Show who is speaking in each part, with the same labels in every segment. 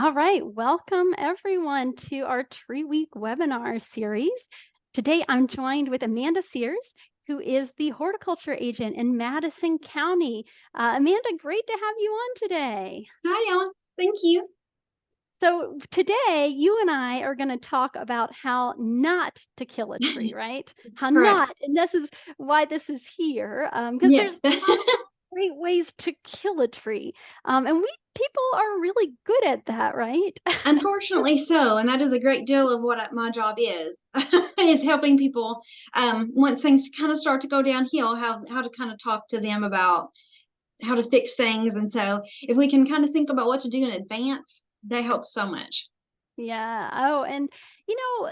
Speaker 1: All right, welcome everyone to our Tree Week webinar series. Today I'm joined with Amanda Sears, who is the horticulture agent in Madison County. Amanda, great to have you on today.
Speaker 2: Hi, Ellen. Thank you.
Speaker 1: So today you and I are going to talk about how not to kill a tree, right? How
Speaker 2: Correct.
Speaker 1: not, and this is why this is here, because
Speaker 2: Yes.
Speaker 1: there's great ways to kill a tree. And we people are really good at that, right?
Speaker 2: Unfortunately so, and that is a great deal of what my job is, is helping people once things kind of start to go downhill, how to kind of talk to them about how to fix things. And so if we can kind of think about what to do in advance, that helps so much.
Speaker 1: Yeah. Oh, and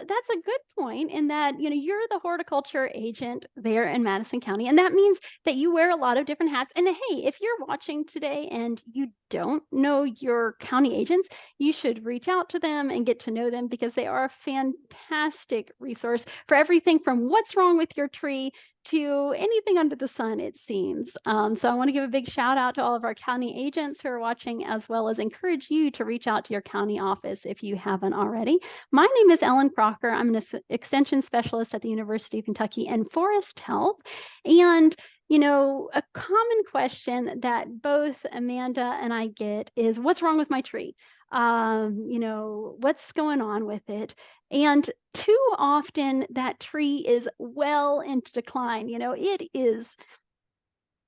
Speaker 1: that's a good point in that, you're the horticulture agent there in Madison County. And that means that you wear a lot of different hats. And hey, if you're watching today and you don't know your county agents, you should reach out to them and get to know them because they are a fantastic resource for everything from what's wrong with your tree to anything under the sun, it seems. So I want to give a big shout out to all of our county agents who are watching, as well as encourage you to reach out to your county office if you haven't already. My name is Ellen Crocker. I'm an extension specialist at the University of Kentucky in Forest Health. And a common question that both Amanda and I get is, what's wrong with my tree? What's going on with it? And too often that tree is well into decline. It is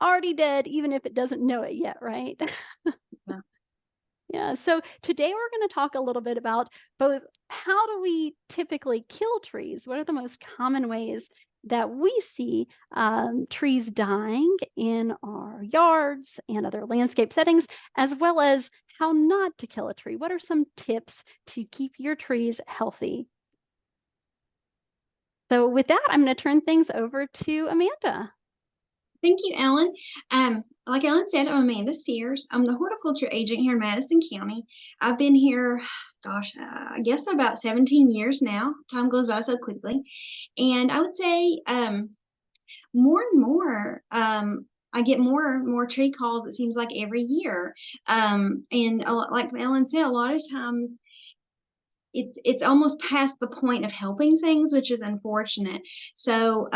Speaker 1: already dead, even if it doesn't know it yet, right?
Speaker 2: Yeah.
Speaker 1: Yeah. So today we're going to talk a little bit about both how do we typically kill trees? What are the most common ways that we see trees dying in our yards and other landscape settings, as well as how not to kill a tree? What are some tips to keep your trees healthy? So with that, I'm going to turn things over to Amanda.
Speaker 2: Thank you, Ellen. Like Ellen said, I'm Amanda Sears. I'm the horticulture agent here in Madison County. I've been here, gosh, I guess about 17 years now. Time goes by so quickly. And I would say more and more, I get more and more tree calls, it seems like every year. And like Ellen said, a lot of times it's almost past the point of helping things, which is unfortunate. So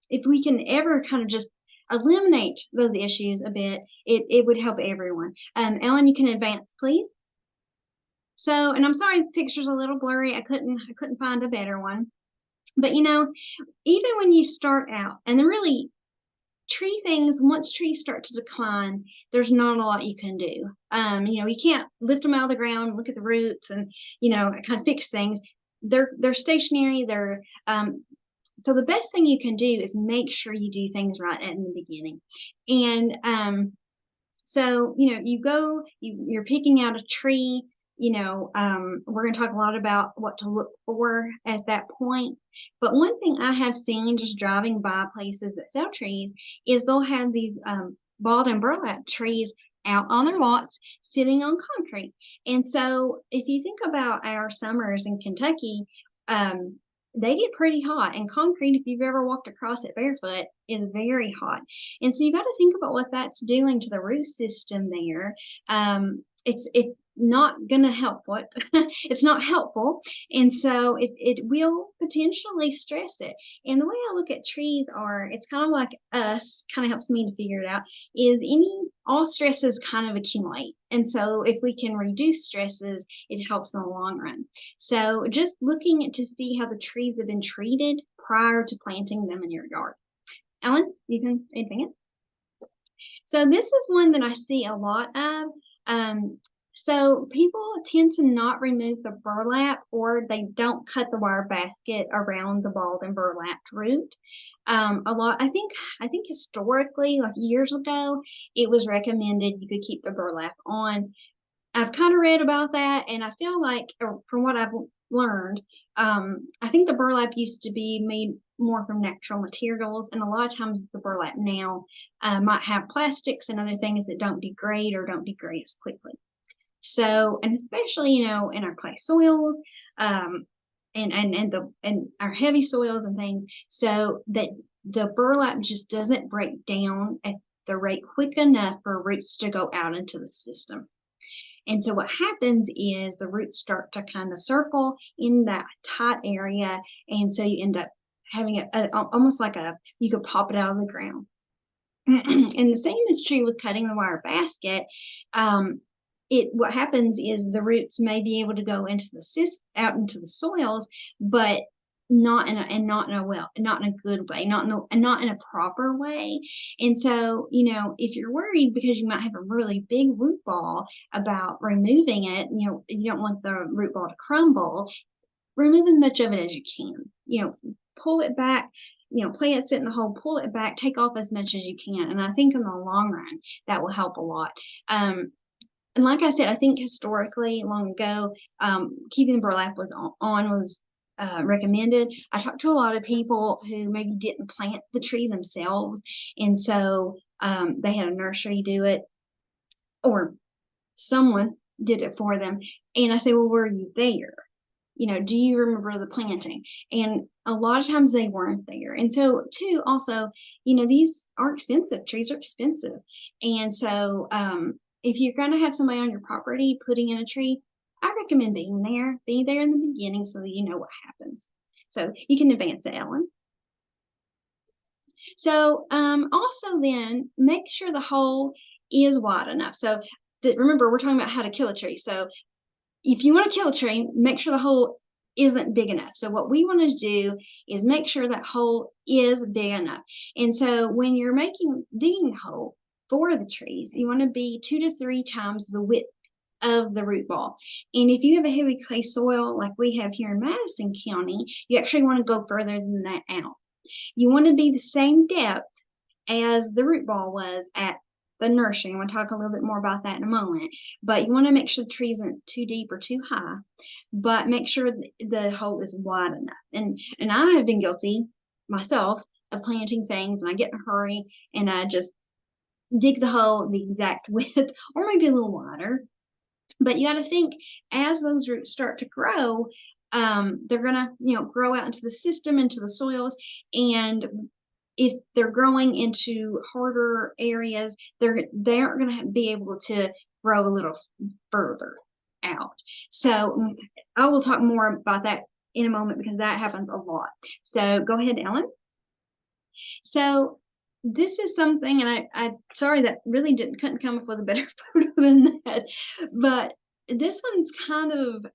Speaker 2: if we can ever kind of just eliminate those issues a bit, it would help everyone. Ellen, you can advance, please. So, and I'm sorry, the picture's a little blurry. I couldn't find a better one. But even when you start out, and then really tree things, once trees start to decline, there's not a lot you can do. You can't lift them out of the ground, look at the roots, and kind of fix things. They're stationary. So the best thing you can do is make sure you do things right in the beginning. And so you're picking out a tree. We're going to talk a lot about what to look for at that point. But one thing I have seen just driving by places that sell trees is they'll have these balled and burlap trees out on their lots sitting on concrete. And so if you think about our summers in Kentucky, they get pretty hot, and concrete, if you've ever walked across it barefoot, is very hot. And so you got to think about what that's doing to the root system there. It's not going to help what it's not helpful. And so it will potentially stress it. And the way I look at trees it's kind of like us, kind of helps me to figure it out, is all stresses kind of accumulate. And so if we can reduce stresses, it helps in the long run. So just looking to see how the trees have been treated prior to planting them in your yard. Ellen, you can advance. So this is one that I see a lot of. So people tend to not remove the burlap, or they don't cut the wire basket around the balled and burlapped root. I think historically, like years ago, it was recommended you could keep the burlap on. I've kind of read about that, and I feel like, from what I've learned, I think the burlap used to be made more from natural materials, and a lot of times the burlap now might have plastics and other things that don't degrade or don't degrade as quickly. So, and especially in our clay soils, and our heavy soils and things, so that the burlap just doesn't break down at the rate quick enough for roots to go out into the system. And so what happens is the roots start to kind of circle in that tight area. And so you end up having almost like you could pop it out of the ground. And the same is true with cutting the wire basket. What happens is the roots may be able to go out into the soils, but not in a good way, not in a proper way. And so, if you're worried because you might have a really big root ball about removing it, you don't want the root ball to crumble. Remove as much of it as you can. Pull it back. Plant it in the hole, pull it back, take off as much as you can. And I think in the long run, that will help a lot. And like I said, I think historically, long ago, keeping the burlap was recommended. I talked to a lot of people who maybe didn't plant the tree themselves, and so they had a nursery do it, or someone did it for them. And I say, well, were you there? Do you remember the planting? And a lot of times they weren't there. And so, too, also, these are expensive. Trees are expensive. And so, if you're going to have somebody on your property putting in a tree, I recommend being there. Be there in the beginning so that you know what happens. So you can advance it, Ellen. So also then make sure the hole is wide enough. So remember, we're talking about how to kill a tree. So if you want to kill a tree, make sure the hole isn't big enough. So what we want to do is make sure that hole is big enough. And so when you're digging a hole for the trees, you want to be 2 to 3 times the width of the root ball. And if you have a heavy clay soil like we have here in Madison County, you actually want to go further than that out. You want to be the same depth as the root ball was at the nursery. I'm going to talk a little bit more about that in a moment. But you want to make sure the tree isn't too deep or too high, but make sure the hole is wide enough. And I have been guilty myself of planting things, and I get in a hurry and I just dig the hole the exact width, or maybe a little wider. But you got to think, as those roots start to grow, they're going to grow out into the system, into the soils, and if they're growing into harder areas, they aren't going to be able to grow a little further out. So I will talk more about that in a moment because that happens a lot. So go ahead, Ellen. So this is something, and I'm sorry that really couldn't come up with a better photo than that, but this one's kind of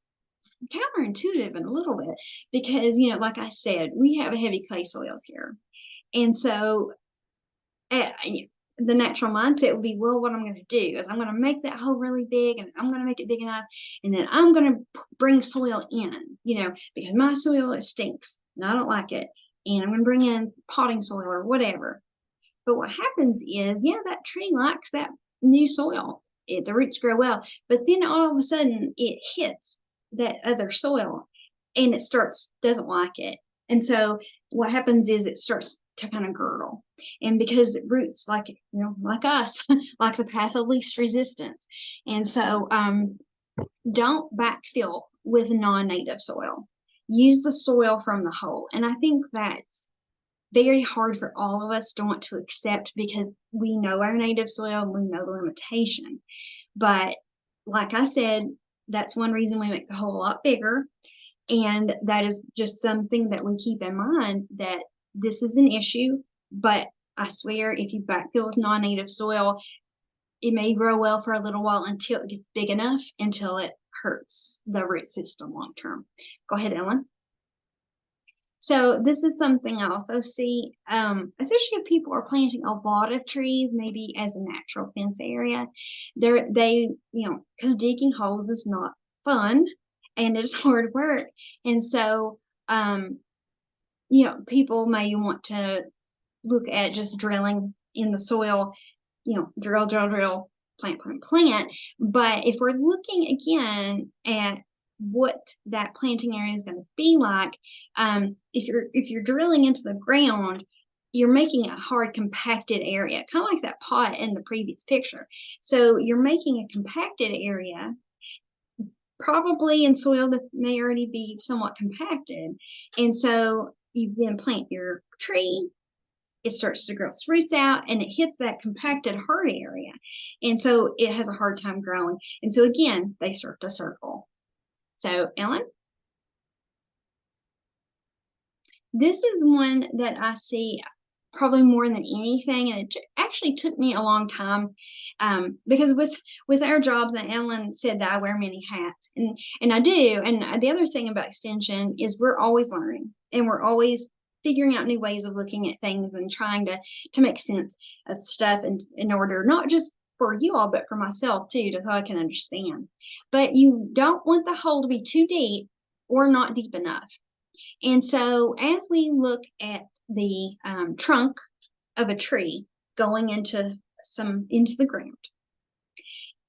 Speaker 2: counterintuitive in a little bit because, like I said, we have a heavy clay soils here. And so the natural mindset would be, well, what I'm going to do is I'm going to make that hole really big, and I'm going to make it big enough, and then I'm going to bring soil in, because my soil stinks and I don't like it, and I'm going to bring in potting soil or whatever. But what happens is, that tree likes that new soil. The roots grow well, but then all of a sudden it hits that other soil and it doesn't like it. And so what happens is it starts to kind of girdle. And because roots, like us, like the path of least resistance. And so don't backfill with non-native soil. Use the soil from the hole. And I think that's very hard for all of us to want to accept because we know our native soil and we know the limitation. But like I said, that's one reason we make the hole a lot bigger. And that is just something that we keep in mind, that this is an issue. But I swear, if you backfill with non-native soil, it may grow well for a little while until it gets big enough, until it hurts the root system long term. Go ahead, Ellen. So this is something I also see, especially if people are planting a lot of trees, maybe as a natural fence area. Because digging holes is not fun and it's hard work. And so, people may want to look at just drilling in the soil, drill, plant. But if we're looking again at what that planting area is going to be like, if you're drilling into the ground, you're making a hard compacted area, kind of like that pot in the previous picture. So you're making a compacted area, probably in soil that may already be somewhat compacted. And so you then plant your tree, it starts to grow its roots out and it hits that compacted heart area. And so it has a hard time growing. And so again, they start to circle. So Ellen, this is one that I see probably more than anything, and it actually took me a long time because with our jobs, and Ellen said that I wear many hats, and I do. And the other thing about extension is we're always learning, and we're always figuring out new ways of looking at things and trying to make sense of stuff, and in order not just for you all, but for myself too, so I can understand. But you don't want the hole to be too deep or not deep enough. And so as we look at the trunk of a tree going into the ground,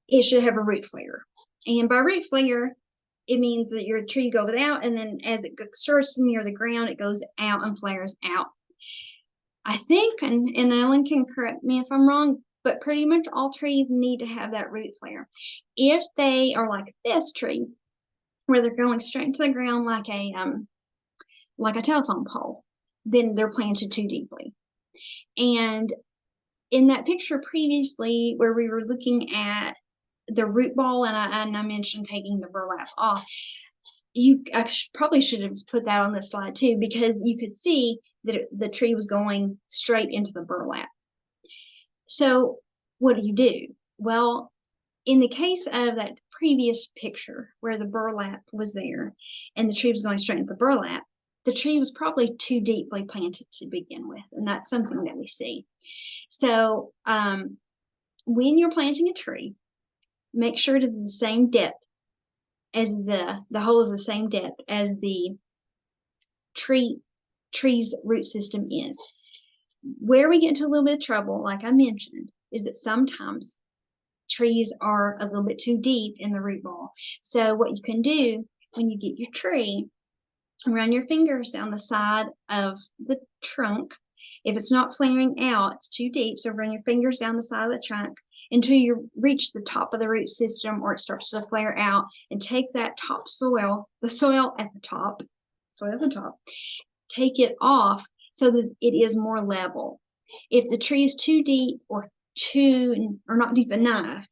Speaker 2: it should have a root flare. And by root flare, it means that your tree goes out, and then as it starts near the ground, it goes out and flares out. I think, and Ellen can correct me if I'm wrong, but pretty much all trees need to have that root flare. If they are like this tree, where they're going straight to the ground like a telephone pole, then they're planted too deeply. And in that picture previously, where we were looking at the root ball, and I mentioned taking the burlap off, I probably should have put that on this slide too, because you could see that the tree was going straight into the burlap. So what do? Well, in the case of that previous picture where the burlap was there and the tree was going straight into the burlap, the tree was probably too deeply planted to begin with, and that's something that we see. So when you're planting a tree, make sure it's the same depth as the hole is the same depth as the tree's root system is. Where we get into a little bit of trouble, like I mentioned, is that sometimes trees are a little bit too deep in the root ball. So what you can do when you get your tree, run your fingers down the side of the trunk. If it's not flaring out, it's too deep, so run your fingers down the side of the trunk until you reach the top of the root system, or it starts to flare out, and take that top soil, the soil at the top, take it off so that it is more level. If the tree is too deep or not deep enough,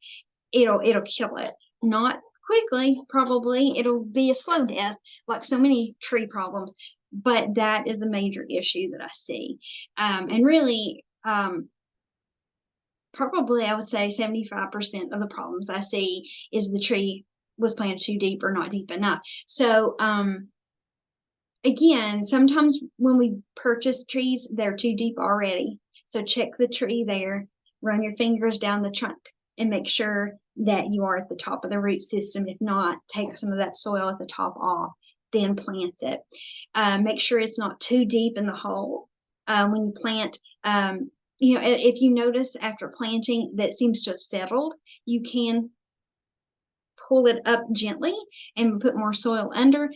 Speaker 2: it'll kill it. Not quickly, probably. It'll be a slow death, like so many tree problems. But that is a major issue that I see. And really, probably I would say 75% of the problems I see is the tree was planted too deep or not deep enough. So, again, sometimes when we purchase trees, they're too deep already. So check the tree there, run your fingers down the trunk, and make sure that you are at the top of the root system. If not, take some of that soil at the top off, then plant it. Make sure it's not too deep in the hole. When you plant, if you notice after planting that it seems to have settled, you can pull it up gently and put more soil under.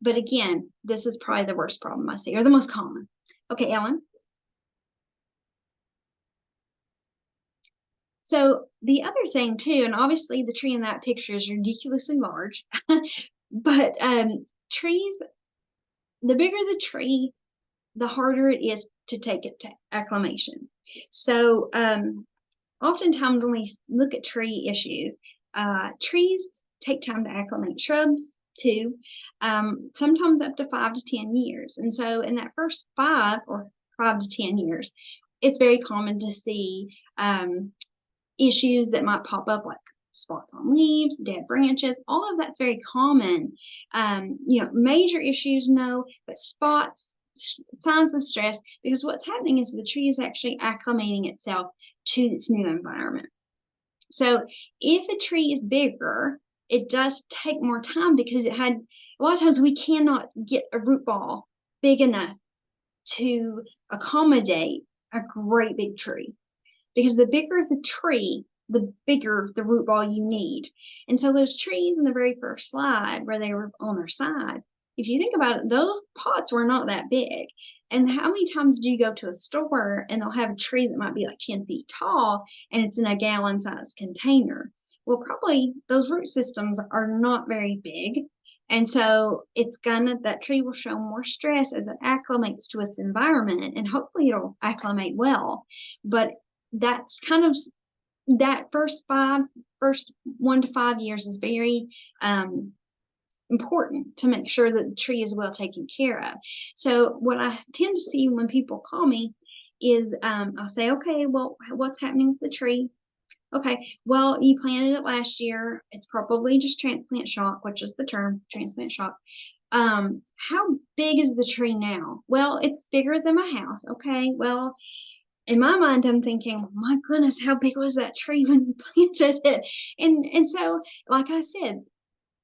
Speaker 2: But again, this is probably the worst problem I see, or the most common. Okay, Ellen. So the other thing too, and obviously the tree in that picture is ridiculously large, but trees, the bigger the tree, the harder it is to take it to acclimation. So oftentimes when we look at tree issues, trees take time to acclimate. Shrubs too, sometimes up to 5 to 10 years. And so in that first 5 to 10 years, it's very common to see issues that might pop up, like spots on leaves, dead branches. All of that's very common. Major issues, no, but spots, signs of stress, because what's happening is the tree is actually acclimating itself to its new environment. So if a tree is bigger, it does take more time, because a lot of times we cannot get a root ball big enough to accommodate a great big tree, because the bigger the tree, the bigger the root ball you need. And so those trees in the very first slide where they were on their side, if you think about it, those pots were not that big. And how many times do you go to a store and they'll have a tree that might be like 10 feet tall and it's in a gallon-sized container? Well, probably those root systems are not very big, And so that tree will show more stress as it acclimates to its environment, and hopefully it'll acclimate well. But that's kind of that first 1 to 5 years is very important to make sure that the tree is well taken care of. So what I tend to see when people call me is I'll say, okay, well, what's happening with the tree? Okay, well, you planted it last year. It's probably just transplant shock, which is the term, transplant shock. How big is the tree now? Well, it's bigger than my house. Okay, well, in my mind, I'm thinking, my goodness, how big was that tree when you planted it? And so, like I said,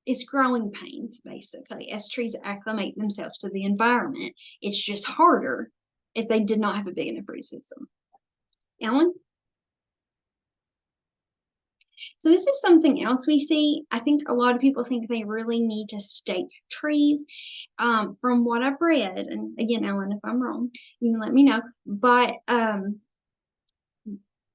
Speaker 2: it's growing pains basically as trees acclimate themselves to the environment. It's just harder if they did not have a big enough root system. Ellen? So this is something else we see. I think a lot of people think they really need to stake trees. From what I've read, and again, Ellen, if I'm wrong, you can let me know. But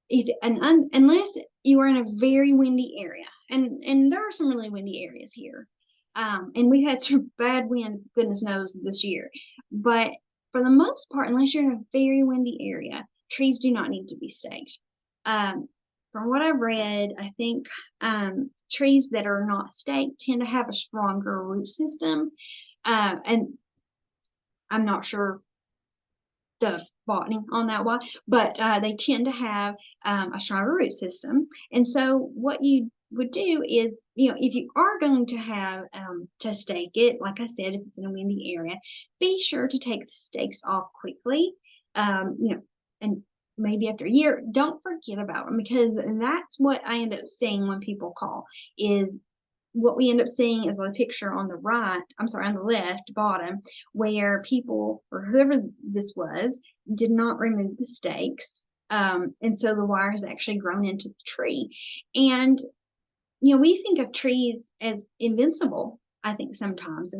Speaker 2: unless you are in a very windy area, and there are some really windy areas here, and we've had some bad wind, goodness knows, this year. But for the most part, unless you're in a very windy area, trees do not need to be staked. From what I've read, I think trees that are not staked tend to have a stronger root system, and I'm not sure the botany on that one, but they tend to have a stronger root system. And so what you would do is, if you are going to have to stake it, like I said, if it's in a windy area, be sure to take the stakes off quickly, and maybe after a year, don't forget about them, because that's what I end up seeing when people call. Is what we end up seeing is a picture on the on the left bottom, where people, or whoever this was, did not remove the stakes. And so the wire has actually grown into the tree. And, we think of trees as invincible, I think sometimes,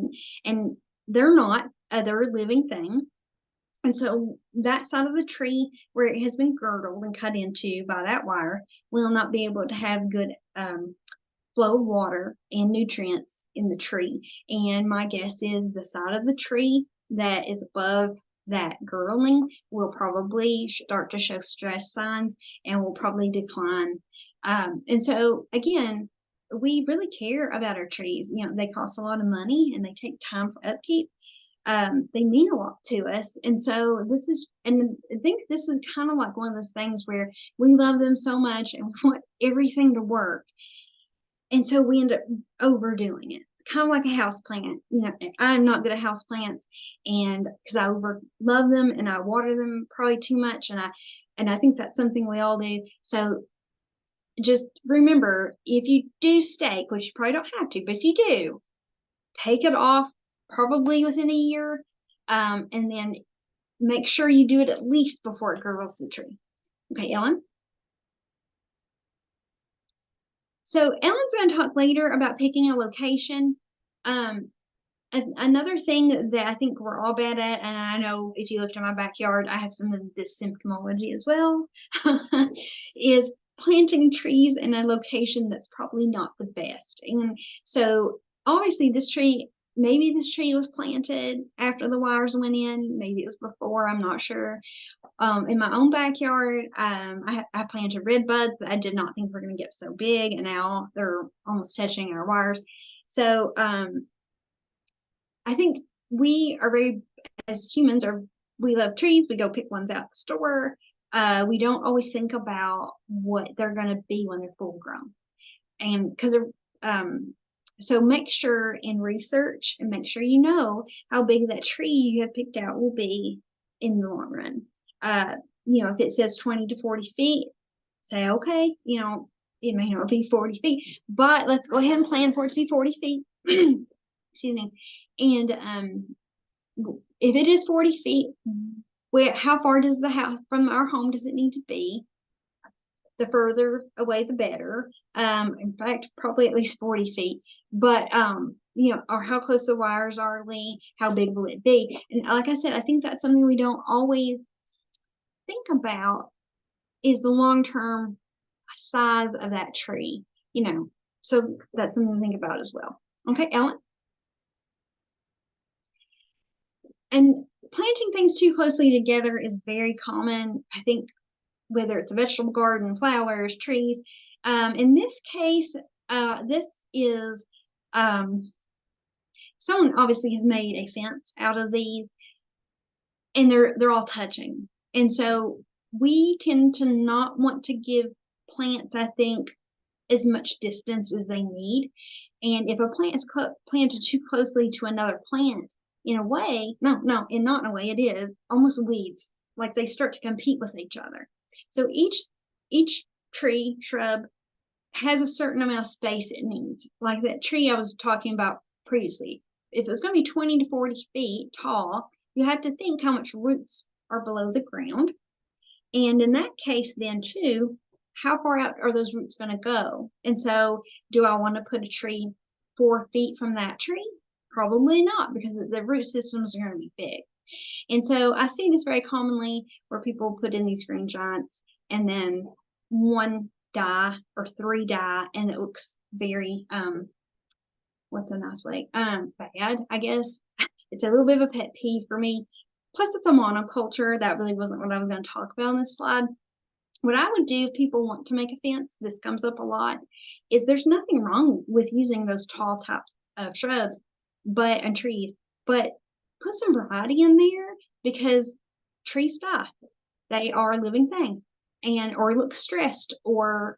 Speaker 2: and they're not. They're a living thing. And so that side of the tree where it has been girdled and cut into by that wire will not be able to have good flow of water and nutrients in the tree. And my guess is the side of the tree that is above that girdling will probably start to show stress signs and will probably decline. And so, again, we really care about our trees. They cost a lot of money and they take time for upkeep. They mean a lot to us. And so and I think this is kind of like one of those things where we love them so much and we want everything to work. And so we end up overdoing it, kind of like a house plant. I'm not good at house plants, and because I love them and I water them probably too much, and I think that's something we all do. So just remember, if you do stake, which you probably don't have to, but if you do, take it off probably within a year, and then make sure you do it at least before it girdles the tree. Okay, Ellen? So Ellen's going to talk later about picking a location. Another thing that I think we're all bad at, and I know if you looked at my backyard, I have some of this symptomology as well, is planting trees in a location that's probably not the best. And so obviously maybe this tree was planted after the wires went in, maybe it was before, I'm not sure. In my own backyard, I planted red buds that I did not think were going to get so big, and now they're almost touching our wires. So I think we are as humans, we love trees. We go pick ones out the store. We don't always think about what they're going to be when they're full grown, and because so make sure in research and make sure you know how big that tree you have picked out will be in the long run. If it says 20 to 40 feet, say, okay, it may not be 40 feet, but let's go ahead and plan for it to be 40 feet. Excuse me. And if it is 40 feet, how far does the house from our home does it need to be? The further away, the better. In fact, probably at least 40 feet. But, or how close the wires are, how big will it be? And like I said, I think that's something we don't always think about, is the long-term size of that tree, so that's something to think about as well. Okay, Ellen? And planting things too closely together is very common. I think whether it's a vegetable garden, flowers, trees. In this case, this is someone obviously has made a fence out of these, and they're all touching. And so we tend to not want to give plants, I think, as much distance as they need. And if a plant is planted too closely to another plant, in a way, and not in a way, it is almost weeds. Like they start to compete with each other. So each tree, shrub has a certain amount of space it needs. Like that tree I was talking about previously. If it's going to be 20 to 40 feet tall, you have to think how much roots are below the ground. And in that case, then too, how far out are those roots going to go? And so, do I want to put a tree 4 feet from that tree? Probably not, because the root systems are going to be big. And so I see this very commonly where people put in these green giants and then one die or three die, and it looks very what's a nice way? Bad, I guess. It's a little bit of a pet peeve for me. Plus, it's a monoculture. That really wasn't what I was going to talk about on this slide. What I would do if people want to make a fence, this comes up a lot, is there's nothing wrong with using those tall types of shrubs and trees, but put some variety in there, because trees die. They are a living thing, and or look stressed, or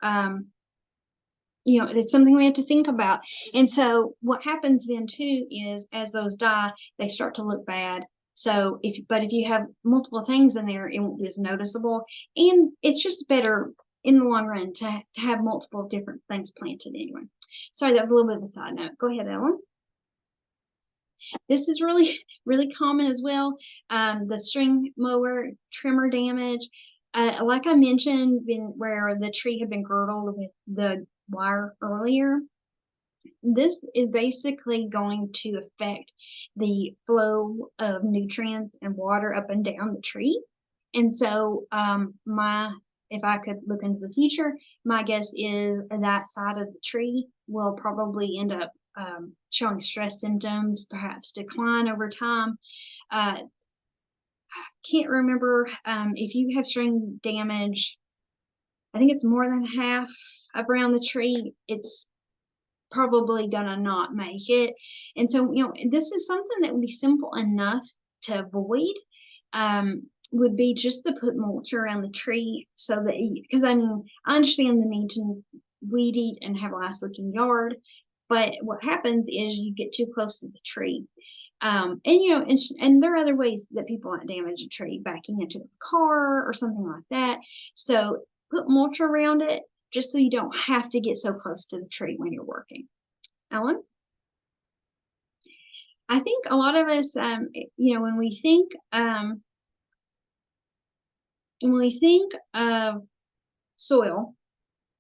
Speaker 2: it's something we have to think about. And so what happens then too is, as those die, they start to look bad. So if you have multiple things in there, it won't be as noticeable, and it's just better in the long run to have multiple different things planted anyway. Sorry, that was a little bit of a side note. Go ahead, Ellen. This is really, really common as well. The string mower trimmer damage. Like I mentioned, where the tree had been girdled with the wire earlier, this is basically going to affect the flow of nutrients and water up and down the tree. And so if I could look into the future, my guess is that side of the tree will probably end up showing stress symptoms, perhaps decline over time. I can't remember if you have string damage. I think it's more than half around the tree. It's probably gonna not make it. And so, this is something that would be simple enough to avoid. Would be just to put mulch around the tree, so that, because I understand the need to weed eat and have a nice looking yard, but what happens is you get too close to the tree. And there are other ways that people might damage a tree, backing into a car or something like that. So put mulch around it, just so you don't have to get so close to the tree when you're working. Ellen? I think a lot of us, when we think of soil,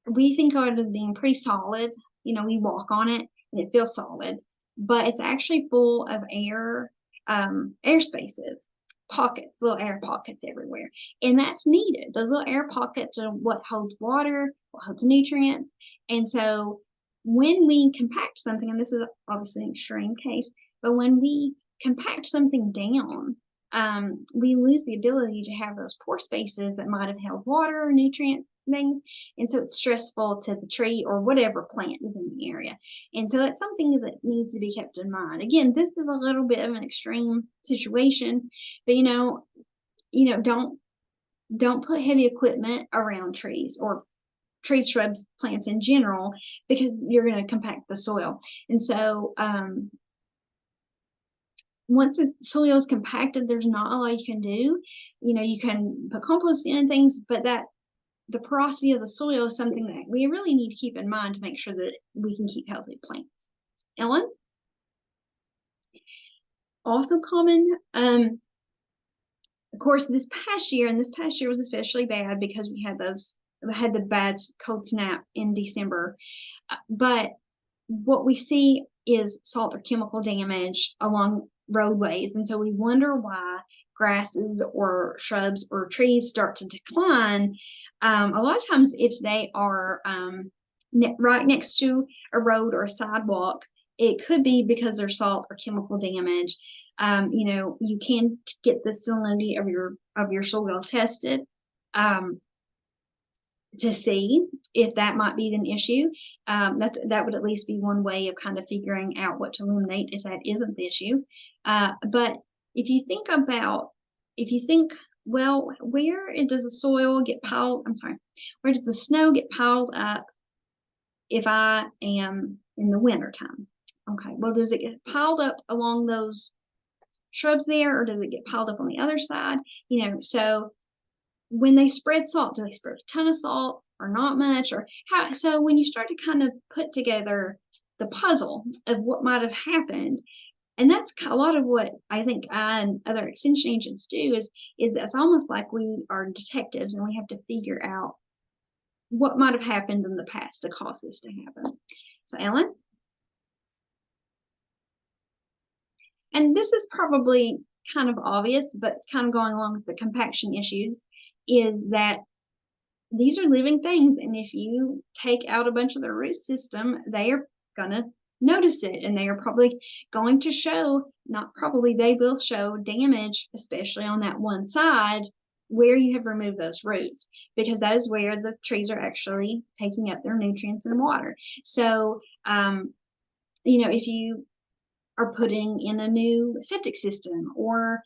Speaker 2: we think of it as being pretty solid. We walk on it and it feels solid, but it's actually full of air spaces, pockets, little air pockets everywhere. And that's needed. Those little air pockets are what holds water, what holds nutrients. And so when we compact something, and this is obviously an extreme case, but when we compact something down, we lose the ability to have those pore spaces that might have held water, nutrient things. And so it's stressful to the tree or whatever plant is in the area. And so that's something that needs to be kept in mind. Again, this is a little bit of an extreme situation, but don't put heavy equipment around trees, or trees, shrubs, plants in general, because you're going to compact the soil. And so once the soil is compacted, there's not a lot you can do. You can put compost in and things, but the porosity of the soil is something that we really need to keep in mind to make sure that we can keep healthy plants. Ellen? Also common, of course, this past year was especially bad because we had the bad cold snap in December. But what we see is salt or chemical damage along roadways. And so we wonder why grasses or shrubs or trees start to decline. A lot of times, if they are right next to a road or a sidewalk, it could be because there's salt or chemical damage. You can get the salinity of your soil tested. Um, to see if that might be an issue. That would at least be one way of kind of figuring out what to eliminate if that isn't the issue. But if you think about, if you think, well, where does the soil get piled? I'm sorry, where does the snow get piled up if I am in the wintertime? Okay, well, does it get piled up along those shrubs there, or does it get piled up on the other side? So when they spread salt, do they spread a ton of salt or not much? Or how? So when you start to kind of put together the puzzle of what might have happened, and that's a lot of what I think I and other extension agents do is it's almost like we are detectives and we have to figure out what might have happened in the past to cause this to happen. So Ellen, and this is probably kind of obvious, but kind of going along with the compaction issues, is that these are living things, and if you take out a bunch of the root system, they are gonna notice it, and they are probably going to show, not probably, they will show damage, especially on that one side where you have removed those roots, because that is where the trees are actually taking up their nutrients and water. So if you are putting in a new septic system or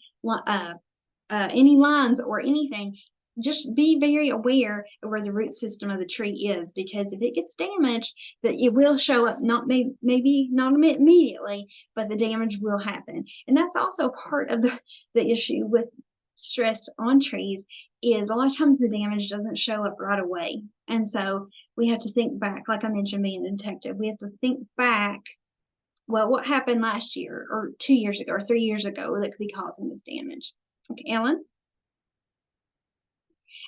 Speaker 2: any lines or anything, just be very aware of where the root system of the tree is, because if it gets damaged, that it will show up, not maybe not immediately, but the damage will happen. And that's also part of the issue with stress on trees, is a lot of times the damage doesn't show up right away. And so we have to think back, like I mentioned, being a detective, we have to think back, well, what happened last year or 2 years ago or 3 years ago that could be causing this damage. Okay, Ellen?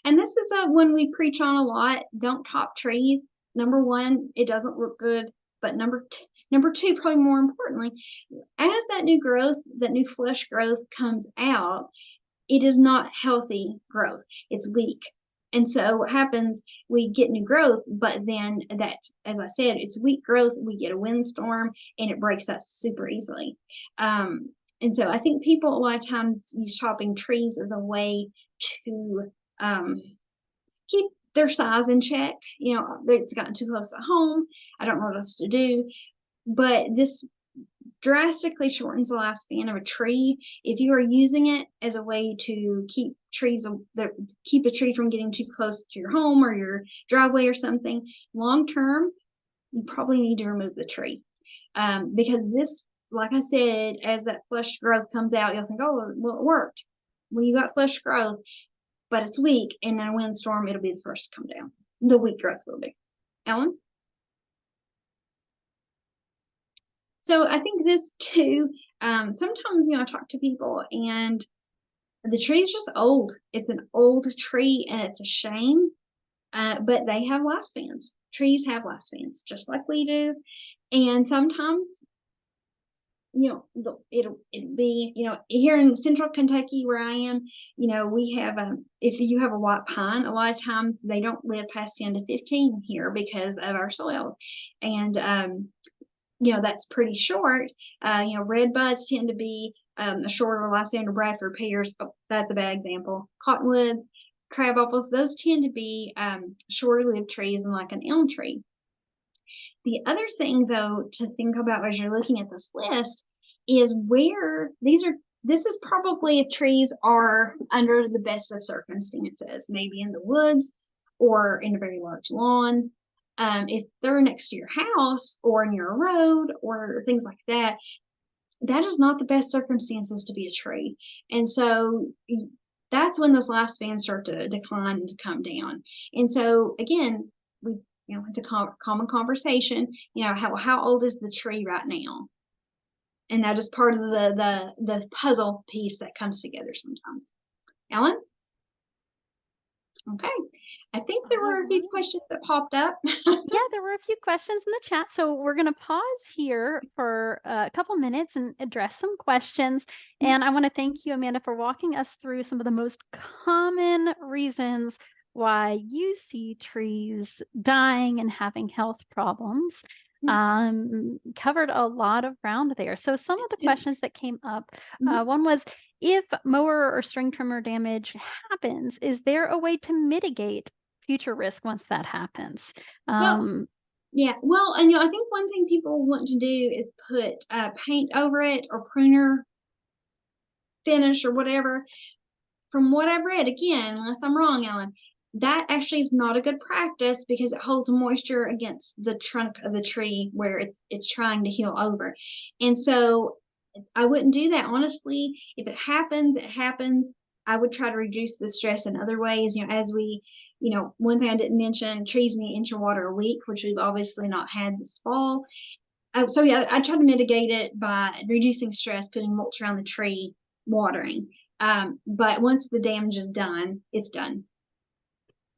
Speaker 2: And this is one we preach on a lot. Don't top trees. Number one, it doesn't look good. But number two, probably more importantly, as that new growth, that new flesh growth comes out, it is not healthy growth. It's weak. And so what happens, we get new growth, but then that's, as I said, it's weak growth. We get a windstorm and it breaks us super easily. And so I think people a lot of times use chopping trees as a way to keep their size in check. It's gotten too close to home. I don't know what else to do. But this drastically shortens the lifespan of a tree if you are using it as a way to keep keep a tree from getting too close to your home or your driveway or something. Long term, you probably need to remove the tree, because this, like I said, as that flush growth comes out, you'll think, oh, well, it worked. Well, you got flush growth, but it's weak, and in a windstorm, it'll be the first to come down. The weak growth will be. Ellen? So I think this too, sometimes, I talk to people and the tree is just old. It's an old tree and it's a shame, but they have lifespans. Trees have lifespans just like we do. And sometimes, it'll be, here in central Kentucky where I am, we have, if you have a white pine, a lot of times they don't live past 10 to 15 here because of our soils. And, that's pretty short. Red buds tend to be a shorter lifespan. Bradford pears, that's a bad example. Cottonwoods, crab apples, those tend to be shorter lived trees than like an elm tree. The other thing, though, to think about as you're looking at this list is where this is probably if trees are under the best of circumstances, maybe in the woods or in a very large lawn. If they're next to your house or near a road or things like that, that is not the best circumstances to be a tree. And so that's when those lifespans start to decline and to come down. And so again, it's a common conversation. How old is the tree right now? And that is part of the puzzle piece that comes together sometimes. Ellen? Okay. I think there were a few questions that popped up.
Speaker 1: Yeah, there were a few questions in the chat. So we're going to pause here for a couple minutes and address some questions. And I want to thank you, Amanda, for walking us through some of the most common reasons why you see trees dying and having health problems. Covered a lot of ground there. So some of the questions that came up,
Speaker 2: Mhm.
Speaker 1: one was, if mower or string trimmer damage happens, is there a way to mitigate future risk once that happens?
Speaker 2: Well,
Speaker 1: Um,
Speaker 2: yeah. Well, and I think one thing people want to do is put paint over it or pruner finish or whatever. From what I've read, again, unless I'm wrong, Ellen, that actually is not a good practice because it holds moisture against the trunk of the tree where it's trying to heal over. And so I wouldn't do that. Honestly, if it happens, it happens. I would try to reduce the stress in other ways. As we, one thing I didn't mention, trees need an inch of water a week, which we've obviously not had this fall. So yeah, I try to mitigate it by reducing stress, putting mulch around the tree, watering. But once the damage is done, it's done.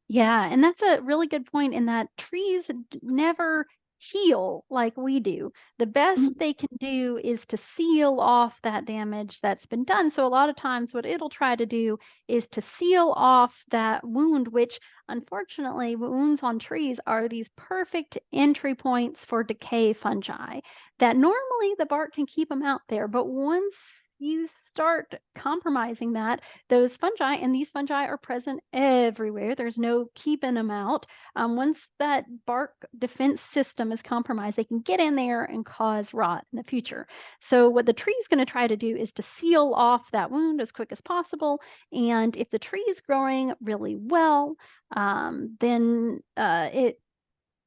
Speaker 1: Yeah, and that's a really good point in that trees never heal like we do. The best
Speaker 2: Mhm.
Speaker 1: they can do is to seal off that damage that's been done. So a lot of times what it'll try to do is to seal off that wound, which unfortunately wounds on trees are these perfect entry points for decay fungi that normally the bark can keep them out there. But once you start compromising that, those fungi, and these fungi are present everywhere. There's no keeping them out. Once that bark defense system is compromised, they can get in there and cause rot in the future. So what the tree is going to try to do is to seal off that wound as quick as possible. And if the tree is growing really well, then it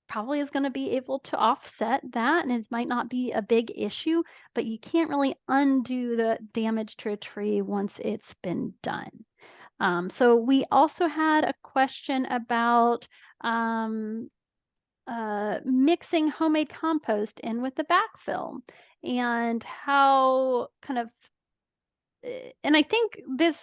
Speaker 1: probably is going to be able to offset that, and it might not be a big issue, but you can't really undo the damage to a tree once it's been done. So we also had a question about um, mixing homemade compost in with the backfill and how kind of and I think there's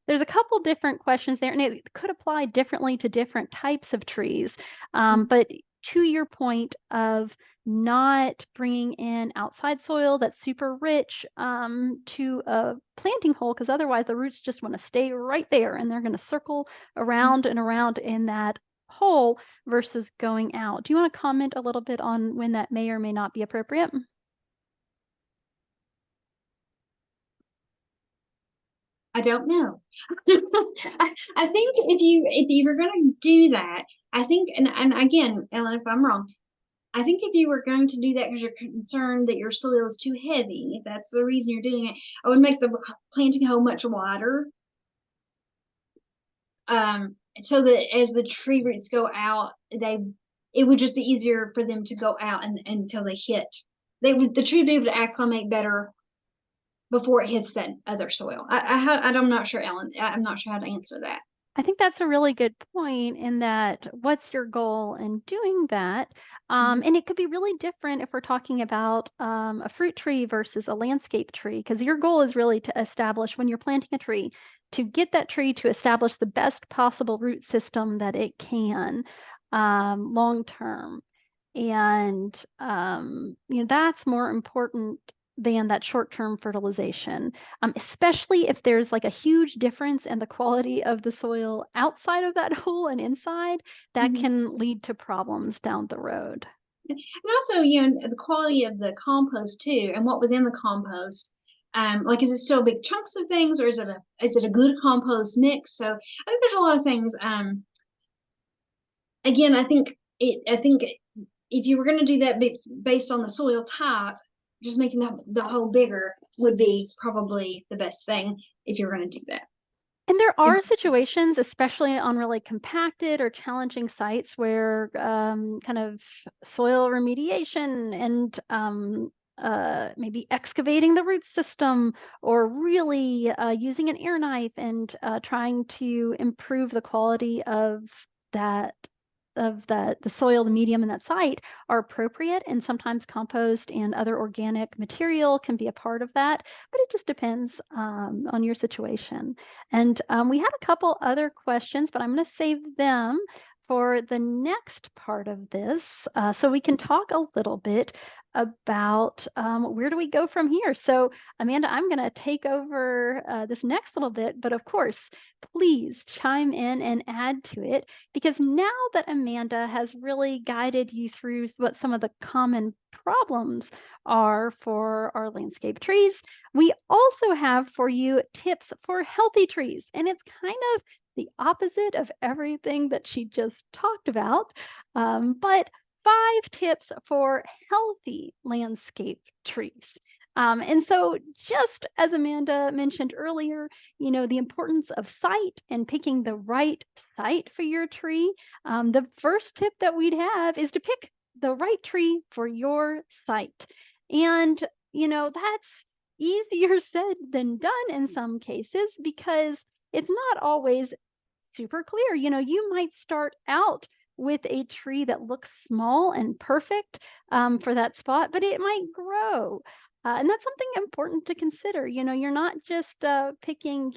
Speaker 1: a couple different questions there, and it could apply differently to different types of trees. But to your point of not bringing in outside soil that's super rich to a planting hole, because otherwise the roots just want to stay right there and they're going to circle around and around in that hole versus going out. Do you want to comment a little bit on when that may or may not be appropriate?
Speaker 2: I don't know. I think if you were going to do that, I think, and again, Ellen, if I'm wrong, I think if you were going to do that because you're concerned that your soil is too heavy, if that's the reason you're doing it, I would make the planting hole much wider, so that as the tree roots go out, it would just be easier for them to go out until they hit. The tree would be able to acclimate better before it hits that other soil. I'm not sure, Ellen. I'm not sure how to answer that.
Speaker 1: I think that's a really good point in that what's your goal in doing that?
Speaker 2: Mhm.
Speaker 1: And it could be really different if we're talking about a fruit tree versus a landscape tree, because your goal is really to establish when you're planting a tree, to get that tree to establish the best possible root system that it can long term. And that's more important than that short-term fertilization, especially if there's like a huge difference in the quality of the soil outside of that hole and inside, that
Speaker 2: Mhm.
Speaker 1: can lead to problems down the road.
Speaker 2: And also, the quality of the compost too, and what was in the compost. Like, is it still big chunks of things, or is it a good compost mix? So I think there's a lot of things. Again, I think if you were going to do that based on the soil type, just making the hole bigger would be probably the best thing if you're going to do that.
Speaker 1: And there are situations, especially on really compacted or challenging sites, where kind of soil remediation and maybe excavating the root system or really using an air knife and trying to improve the quality of that the soil, the medium in that site are appropriate. And sometimes compost and other organic material can be a part of that, but it just depends on your situation. And we had a couple other questions, but I'm going to save them for the next part of this so we can talk a little bit about where do we go from here. So, Amanda, I'm going to take over this next little bit, but of course, please chime in and add to it because now that Amanda has really guided you through what some of the common problems are for our landscape trees, we also have for you tips for healthy trees. And it's kind of the opposite of everything that she just talked about. But 5 tips for healthy landscape trees. And so, just as Amanda mentioned earlier, the importance of site and picking the right site for your tree. The first tip that we'd have is to pick the right tree for your site. And, that's easier said than done in some cases because it's not always super clear. You might start out with a tree that looks small and perfect for that spot, but it might grow. And that's something important to consider. You're not just picking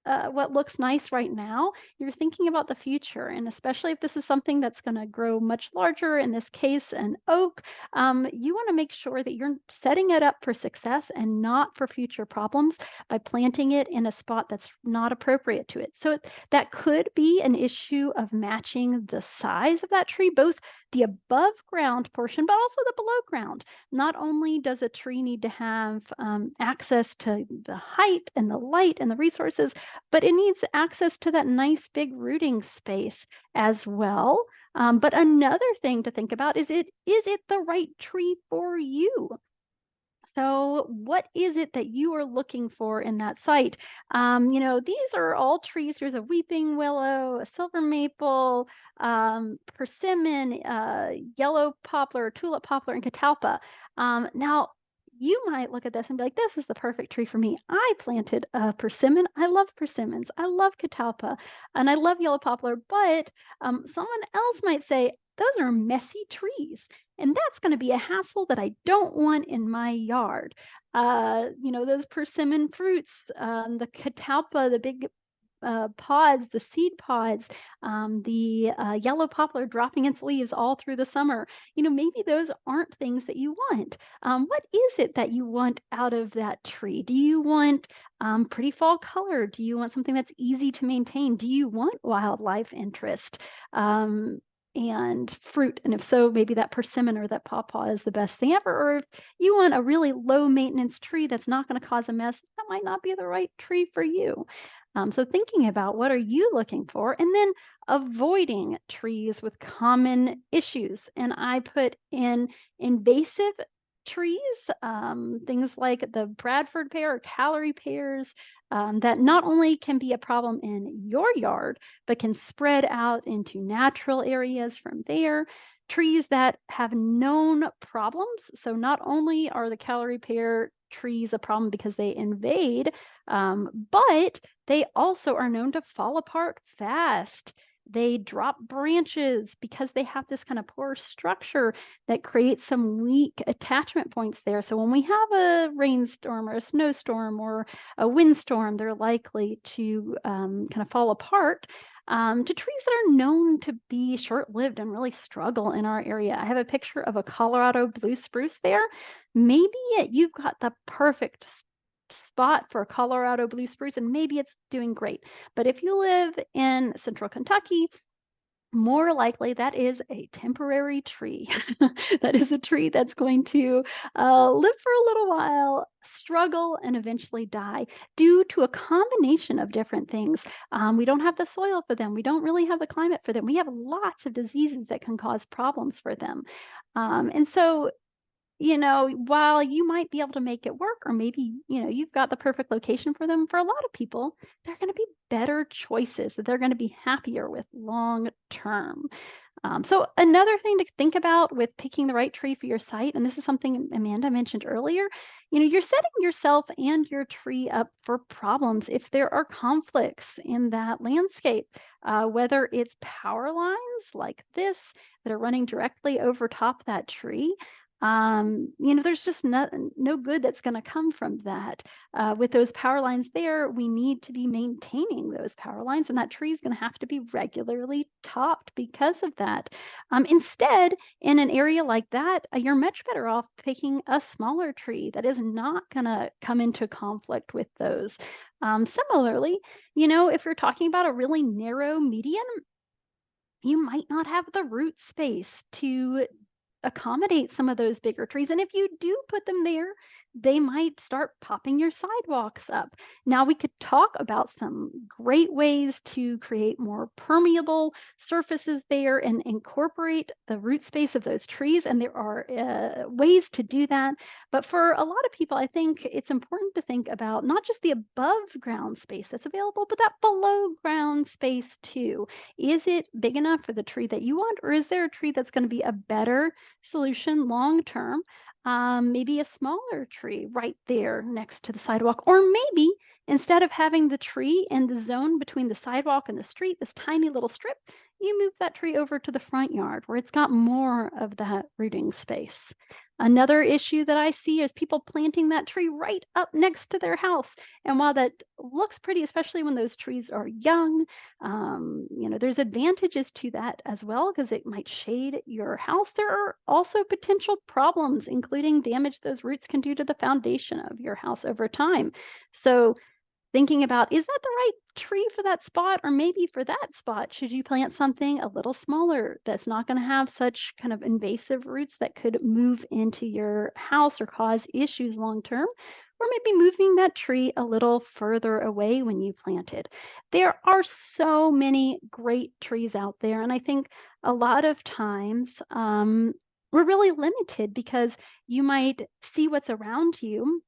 Speaker 1: what looks nice right now, you're thinking about the future. And especially if this is something that's going to grow much larger, in this case, an oak, you want to make sure that you're setting it up for success and not for future problems by planting it in a spot that's not appropriate to it. So that could be an issue of matching the size of that tree, both the above ground portion, but also the below ground. Not only does a tree need to have access to the height and the light and the resources, but it needs access to that nice big rooting space as well. But another thing to think about is it the right tree for you? So, what is it that you are looking for in that site? These are all trees. There's a weeping willow, a silver maple, persimmon, yellow poplar, tulip poplar, and catalpa. Now, you might look at this and be like, this is the perfect tree for me. I planted a persimmon. I love persimmons. I love catalpa, and I love yellow poplar. But someone else might say, those are messy trees. And that's going to be a hassle that I don't want in my yard. Those persimmon fruits, the catalpa, the big pods, the seed pods, the yellow poplar dropping its leaves all through the summer. Maybe those aren't things that you want. What is it that you want out of that tree? Do you want pretty fall color? Do you want something that's easy to maintain? Do you want wildlife interest? And fruit. And if so, maybe that persimmon or that pawpaw is the best thing ever. Or if you want a really low maintenance tree that's not going to cause a mess, that might not be the right tree for you. So thinking about what are you looking for, and then avoiding trees with common issues. And I put in invasive trees, things like the Bradford pear or Callery pears, that not only can be a problem in your yard, but can spread out into natural areas from there. Trees that have known problems. So not only are the Callery pear trees a problem because they invade, but they also are known to fall apart fast. They drop branches because they have this kind of poor structure that creates some weak attachment points there. So when we have a rainstorm or a snowstorm or a windstorm, they're likely to kind of fall apart. To trees that are known to be short-lived and really struggle in our area. I have a picture of a Colorado blue spruce there. Maybe you've got the perfect spot for Colorado blue spruce, and maybe it's doing great. But if you live in central Kentucky, more likely that is a temporary tree. That is a tree that's going to live for a little while, struggle, and eventually die due to a combination of different things. We don't have the soil for them. We don't really have the climate for them. We have lots of diseases that can cause problems for them. And so while you might be able to make it work, or maybe, you've got the perfect location for them, for a lot of people, they're going to be better choices that they're going to be happier with long term. So another thing to think about with picking the right tree for your site, and this is something Amanda mentioned earlier, you're setting yourself and your tree up for problems if there are conflicts in that landscape, whether it's power lines like this that are running directly over top that tree, There's just no good that's going to come from that. With those power lines there, we need to be maintaining those power lines, and that tree is going to have to be regularly topped because of that. Instead, in an area like that, you're much better off picking a smaller tree that is not going to come into conflict with those. Similarly, if you're talking about a really narrow median, you might not have the root space to accommodate some of those bigger trees. And if you do put them there, they might start popping your sidewalks up. Now, we could talk about some great ways to create more permeable surfaces there and incorporate the root space of those trees. And there are ways to do that. But for a lot of people, I think it's important to think about not just the above ground space that's available, but that below ground space too. Is it big enough for the tree that you want, or is there a tree that's going to be a better solution long term? Maybe a smaller tree right there next to the sidewalk, or maybe instead of having the tree in the zone between the sidewalk and the street, this tiny little strip, you move that tree over to the front yard where it's got more of that rooting space. Another issue that I see is people planting that tree right up next to their house. And while that looks pretty, especially when those trees are young, there's advantages to that as well because it might shade your house. There are also potential problems, including damage those roots can do to the foundation of your house over time. So thinking about, is that the right tree for that spot? Or maybe for that spot, should you plant something a little smaller that's not going to have such kind of invasive roots that could move into your house or cause issues long term? Or maybe moving that tree a little further away when you plant it. There are so many great trees out there. And I think a lot of times we're really limited because you might see what's around you,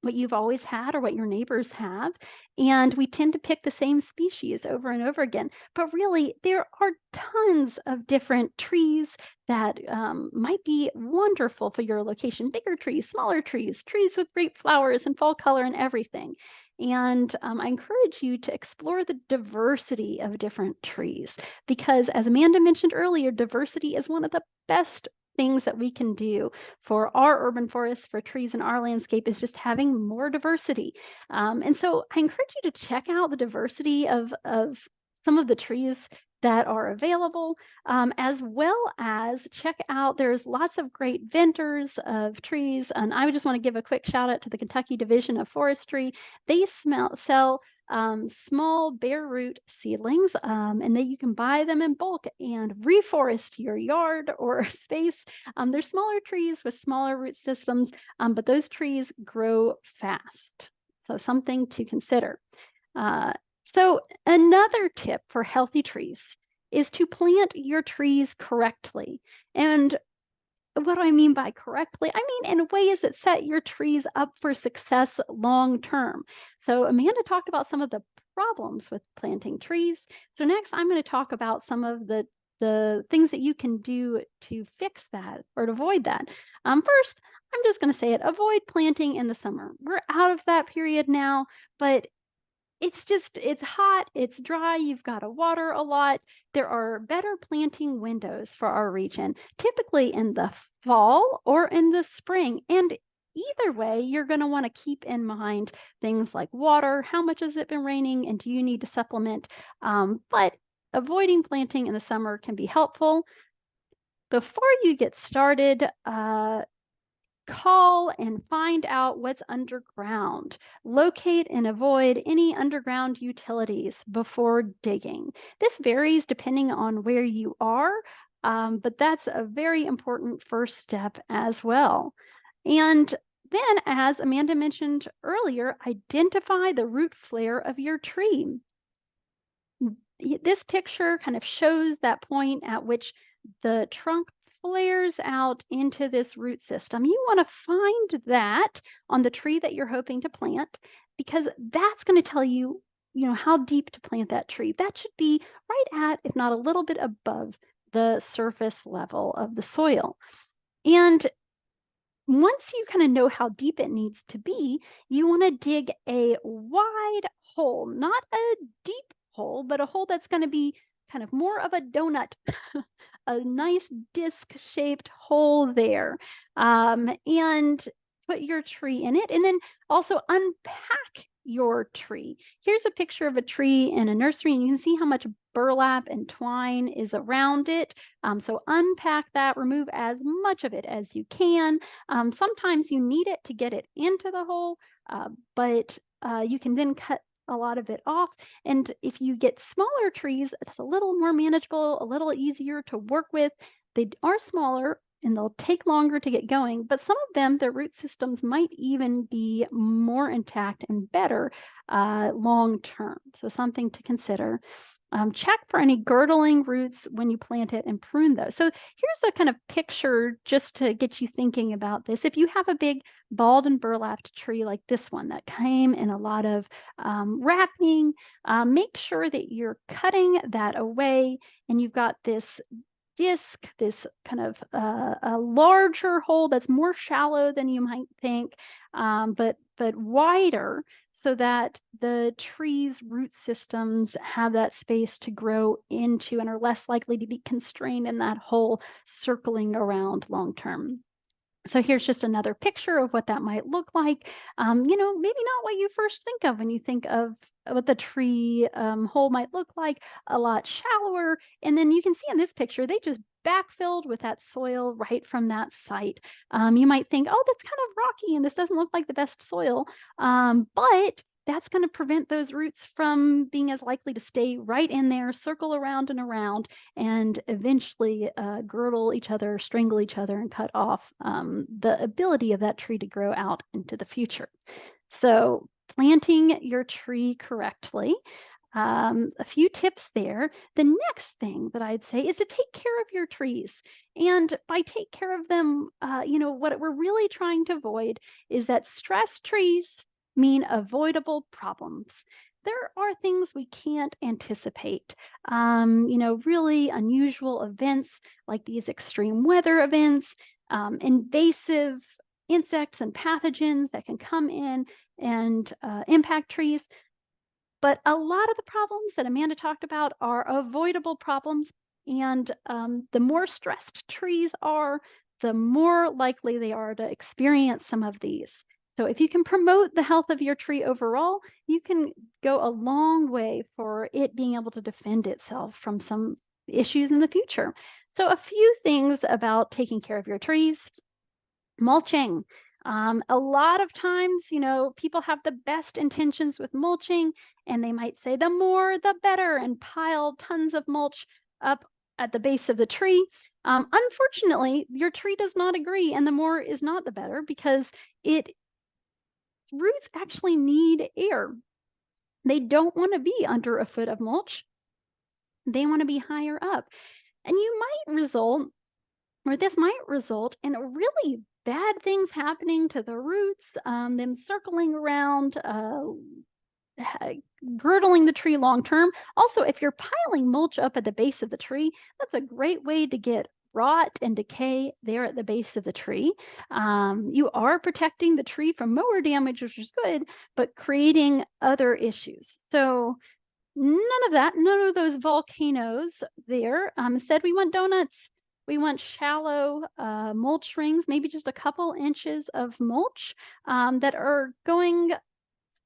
Speaker 1: what you've always had or what your neighbors have. And we tend to pick the same species over and over again. But really, there are tons of different trees that might be wonderful for your location. Bigger trees, smaller trees, trees with great flowers and fall color and everything. And I encourage you to explore the diversity of different trees because, as Amanda mentioned earlier, diversity is one of the best things that we can do for our urban forests, for trees in our landscape, is just having more diversity. And so I encourage you to check out the diversity of some of the trees that are available, as well as check out, there's lots of great vendors of trees. And I would just want to give a quick shout out to the Kentucky Division of Forestry. They sell small bare root seedlings, and that you can buy them in bulk and reforest your yard or space. They're smaller trees with smaller root systems, but those trees grow fast. So something to consider. So another tip for healthy trees is to plant your trees correctly. And what do I mean by correctly? I mean in ways that set your trees up for success long term. So Amanda talked about some of the problems with planting trees. So next I'm going to talk about some of the things that you can do to fix that or to avoid that. First, I'm just going to say it, avoid planting in the summer. We're out of that period now, but it's hot, it's dry, you've got to water a lot. There are better planting windows for our region, typically in the fall or in the spring. And either way, you're going to want to keep in mind things like water, how much has it been raining, and do you need to supplement? But avoiding planting in the summer can be helpful. Before you get started, call and find out what's underground. Locate and avoid any underground utilities before digging. This varies depending on where you are, but that's a very important first step as well. And then, as Amanda mentioned earlier, identify the root flare of your tree. This picture kind of shows that point at which the trunk flares out into this root system. You want to find that on the tree that you're hoping to plant because that's going to tell you, how deep to plant that tree. That should be right at, if not a little bit above, the surface level of the soil. And once you kind of know how deep it needs to be, you want to dig a wide hole, not a deep hole, but a hole that's going to be kind of more of a donut, a nice disc-shaped hole there, and put your tree in it, and then also unpack your tree. Here's a picture of a tree in a nursery, and you can see how much burlap and twine is around it. So unpack that, remove as much of it as you can. Sometimes you need it to get it into the hole, but you can then cut a lot of it off. And if you get smaller trees, it's a little more manageable, a little easier to work with. They are smaller and they'll take longer to get going, but some of them, their root systems might even be more intact and better long term. So something to consider. Check for any girdling roots when you plant it and prune those. So here's a kind of picture just to get you thinking about this. If you have a big balled and burlapped tree like this one that came in a lot of wrapping, make sure that you're cutting that away and you've got this disc, this kind of a larger hole that's more shallow than you might think, but wider, so that the tree's root systems have that space to grow into and are less likely to be constrained in that hole circling around long term. So here's just another picture of what that might look like. Maybe not what you first think of when you think of what the tree hole might look like, a lot shallower. And then you can see in this picture, they just backfilled with that soil right from that site. You might think, oh, that's kind of rocky and this doesn't look like the best soil. But that's going to prevent those roots from being as likely to stay right in there, circle around and around, and eventually girdle each other, strangle each other, and cut off the ability of that tree to grow out into the future. So planting your tree correctly. A few tips there. The next thing that I'd say is to take care of your trees. And by take care of them, what we're really trying to avoid is that stressed trees mean avoidable problems. There are things we can't anticipate. Really unusual events like these extreme weather events, invasive insects and pathogens that can come in and impact trees. But a lot of the problems that Amanda talked about are avoidable problems. And the more stressed trees are, the more likely they are to experience some of these. So if you can promote the health of your tree overall, you can go a long way for it being able to defend itself from some issues in the future. So a few things about taking care of your trees. Mulching. A lot of times, people have the best intentions with mulching, and they might say the more the better and pile tons of mulch up at the base of the tree. Unfortunately, your tree does not agree, and the more is not the better because its roots actually need air. They don't want to be under a foot of mulch. They want to be higher up. And this might result in really bad things happening to the roots, them circling around, girdling the tree long term. Also, if you're piling mulch up at the base of the tree, that's a great way to get rot and decay there at the base of the tree. You are protecting the tree from mower damage, which is good, but creating other issues. So none of those volcanoes there. Instead, we want donuts. We want shallow mulch rings, maybe just a couple inches of mulch that are going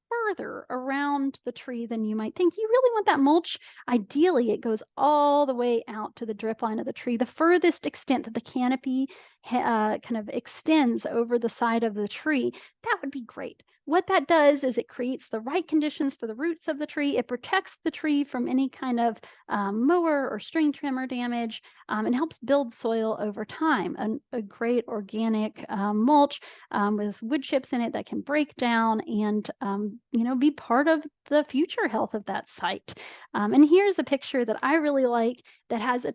Speaker 1: further around the tree than you might think. You really want that mulch. Ideally, it goes all the way out to the drip line of the tree, the furthest extent that the canopy kind of extends over the side of the tree. That would be great. What that does is it creates the right conditions for the roots of the tree. It protects the tree from any kind of mower or string trimmer damage and helps build soil over time. A great organic mulch with wood chips in it that can break down and be part of the future health of that site. And here's a picture that I really like that has a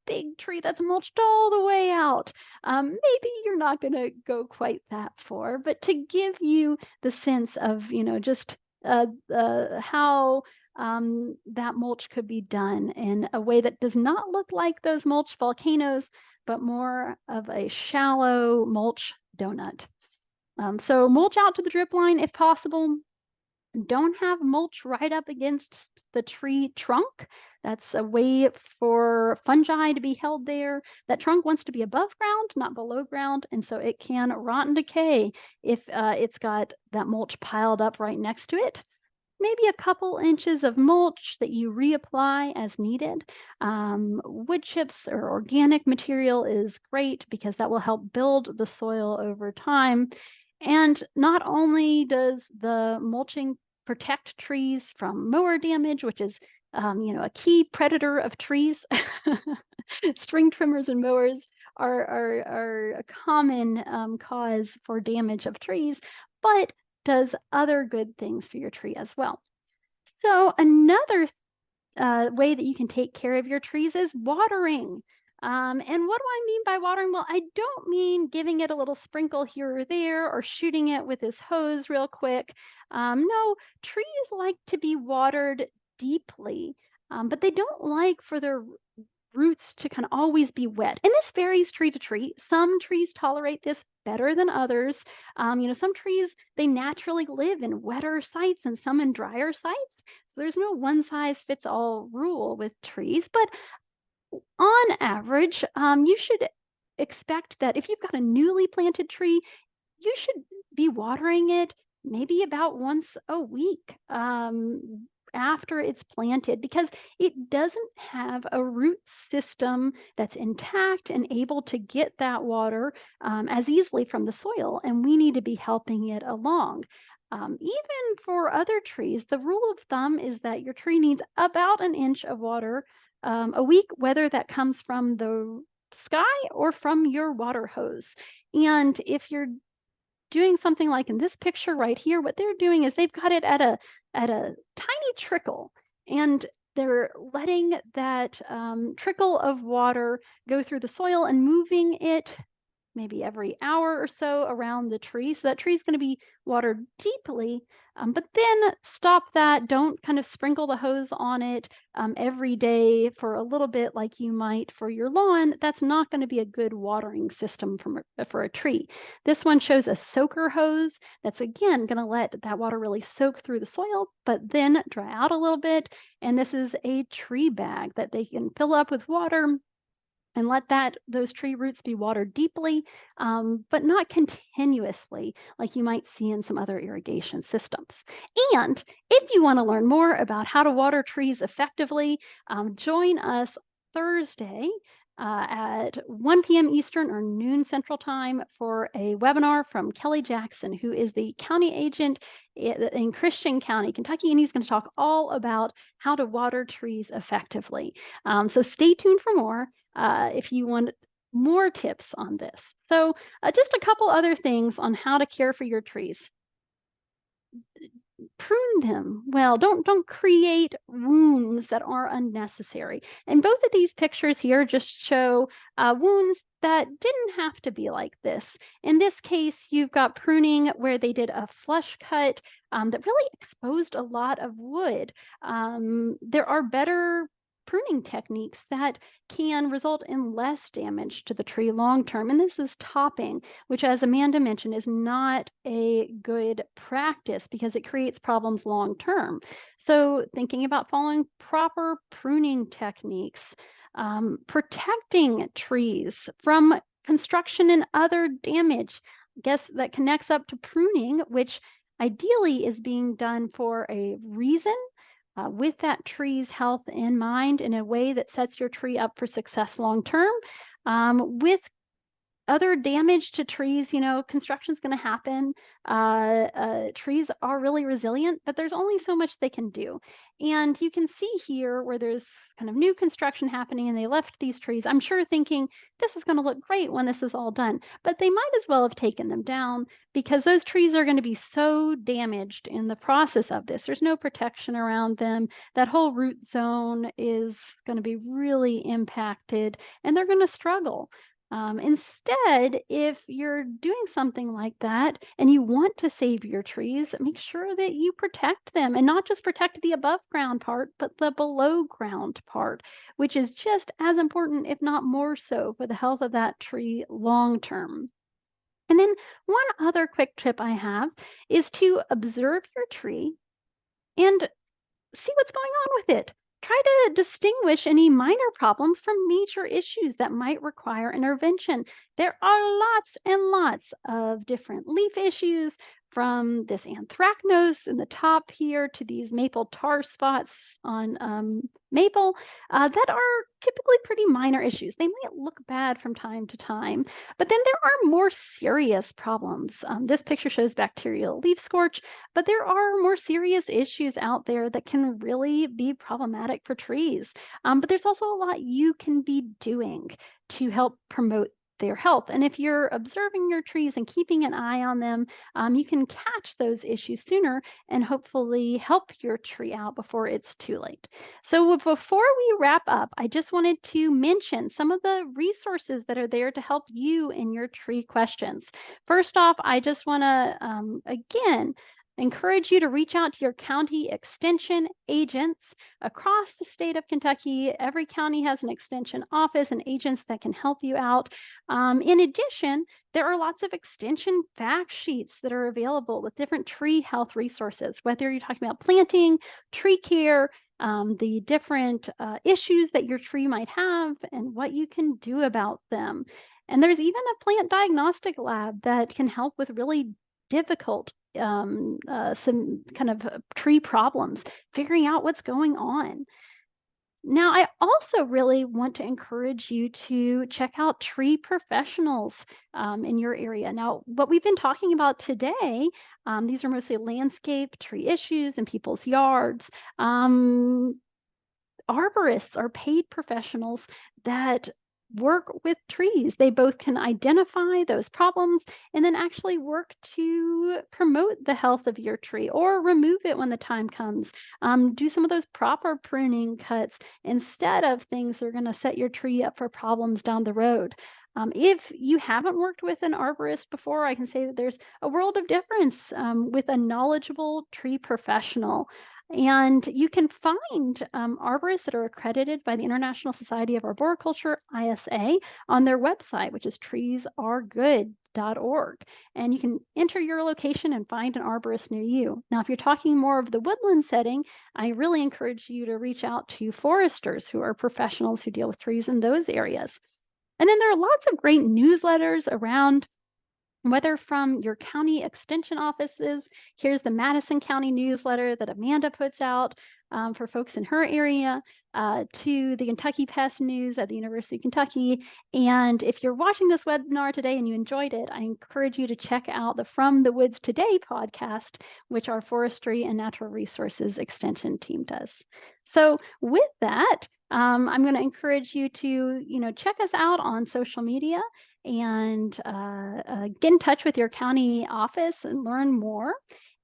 Speaker 1: big tree that's mulched all the way out. Maybe you're not going to go quite that far, but to give you the sense of just how that mulch could be done in a way that does not look like those mulch volcanoes, but more of a shallow mulch donut. So mulch out to the drip line if possible. Don't have mulch right up against the tree trunk. That's a way for fungi to be held there. That trunk wants to be above ground, not below ground, and so it can rot and decay if it's got that mulch piled up right next to it. Maybe a couple inches of mulch that you reapply as needed. Wood chips or organic material is great because that will help build the soil over time. And not only does the mulching protect trees from mower damage, which is a key predator of trees. String trimmers and mowers are a common cause for damage of trees, but does other good things for your tree as well. So another way that you can take care of your trees is watering. And what do I mean by watering? Well, I don't mean giving it a little sprinkle here or there or shooting it with this hose real quick. No, trees like to be watered deeply, but they don't like for their roots to kind of always be wet. And this varies tree to tree. Some trees tolerate this better than others. Some trees, they naturally live in wetter sites and some in drier sites. So there's no one size fits all rule with trees, but on average, you should expect that if you've got a newly planted tree, you should be watering it maybe about once a week after it's planted because it doesn't have a root system that's intact and able to get that water as easily from the soil. And we need to be helping it along. Even for other trees, the rule of thumb is that your tree needs about an inch of water a week, whether that comes from the sky or from your water hose. And if you're doing something like in this picture right here, what they're doing is they've got it at a tiny trickle, and they're letting that trickle of water go through the soil and moving it maybe every hour or so around the tree. So that tree is going to be watered deeply, but then stop that. Don't kind of sprinkle the hose on it every day for a little bit like you might for your lawn. That's not going to be a good watering system for a tree. This one shows a soaker hose that's again going to let that water really soak through the soil, but then dry out a little bit. And this is a tree bag that they can fill up with water and let those tree roots be watered deeply, but not continuously like you might see in some other irrigation systems. And if you want to learn more about how to water trees effectively, join us Thursday at 1 p.m. Eastern or noon Central Time for a webinar from Kelly Jackson, who is the county agent in Christian County, Kentucky, and he's going to talk all about how to water trees effectively. So stay tuned for more if you want more tips on this. So just a couple other things on how to care for your trees. Prune them well. Don't create wounds that are unnecessary. And both of these pictures here just show wounds that didn't have to be like this. In this case, you've got pruning where they did a flush cut that really exposed a lot of wood. There are better pruning techniques that can result in less damage to the tree long term. And this is topping, which, as Amanda mentioned, is not a good practice because it creates problems long term. So thinking about following proper pruning techniques, protecting trees from construction and other damage. I guess that connects up to pruning, which ideally is being done for a reason with that tree's health in mind in a way that sets your tree up for success long term. With other damage to trees, construction is going to happen. Trees are really resilient, but there's only so much they can do. And you can see here where there's kind of new construction happening and they left these trees, I'm sure thinking this is going to look great when this is all done, but they might as well have taken them down because those trees are going to be so damaged in the process of this. There's no protection around them. That whole root zone is going to be really impacted and they're going to struggle. Instead, if you're doing something like that and you want to save your trees, make sure that you protect them and not just protect the above ground part, but the below ground part, which is just as important, if not more so, for the health of that tree long term. And then one other quick tip I have is to observe your tree and see what's going on with it. Try to distinguish any minor problems from major issues that might require intervention. There are lots and lots of different leaf issues, from this anthracnose in the top here to these maple tar spots on maple, that are typically pretty minor issues. They might look bad from time to time, but then there are more serious problems. This picture shows bacterial leaf scorch, but there are more serious issues out there that can really be problematic for trees. But there's also a lot you can be doing to help promote their health. And if you're observing your trees and keeping an eye on them, you can catch those issues sooner and hopefully help your tree out before it's too late. So before we wrap up, I just wanted to mention some of the resources that are there to help you in your tree questions. First off, I just want to, again, encourage you to reach out to your county extension agents across the state of Kentucky. Every county has an extension office and agents that can help you out. In addition, there are lots of extension fact sheets that are available with different tree health resources, whether you're talking about planting, tree care, the different issues that your tree might have, and what you can do about them. And there's even a plant diagnostic lab that can help with really difficult some kind of tree problems, figuring out what's going on. Now, I also really want to encourage you to check out tree professionals in your area. Now, what we've been talking about today, these are mostly landscape tree issues in people's yards. Arborists are paid professionals that work with trees. They both can identify those problems and then actually work to promote the health of your tree or remove it when the time comes. Do some of those proper pruning cuts instead of things that are going to set your tree up for problems down the road. If you haven't worked with an arborist before, I can say that there's a world of difference with a knowledgeable tree professional. And you can find arborists that are accredited by the International Society of Arboriculture, ISA, on their website, which is treesaregood.org. And you can enter your location and find an arborist near you. Now, if you're talking more of the woodland setting, I really encourage you to reach out to foresters who are professionals who deal with trees in those areas. And then there are lots of great newsletters around, whether from your county extension offices. Here's the Madison County newsletter that Amanda puts out for folks in her area, to the Kentucky Pest News at the University of Kentucky. And if you're watching this webinar today and you enjoyed it, I encourage you to check out the From the Woods Today podcast, which our Forestry and Natural Resources Extension team does. So with that, I'm going to encourage you to, check us out on social media and get in touch with your county office and learn more,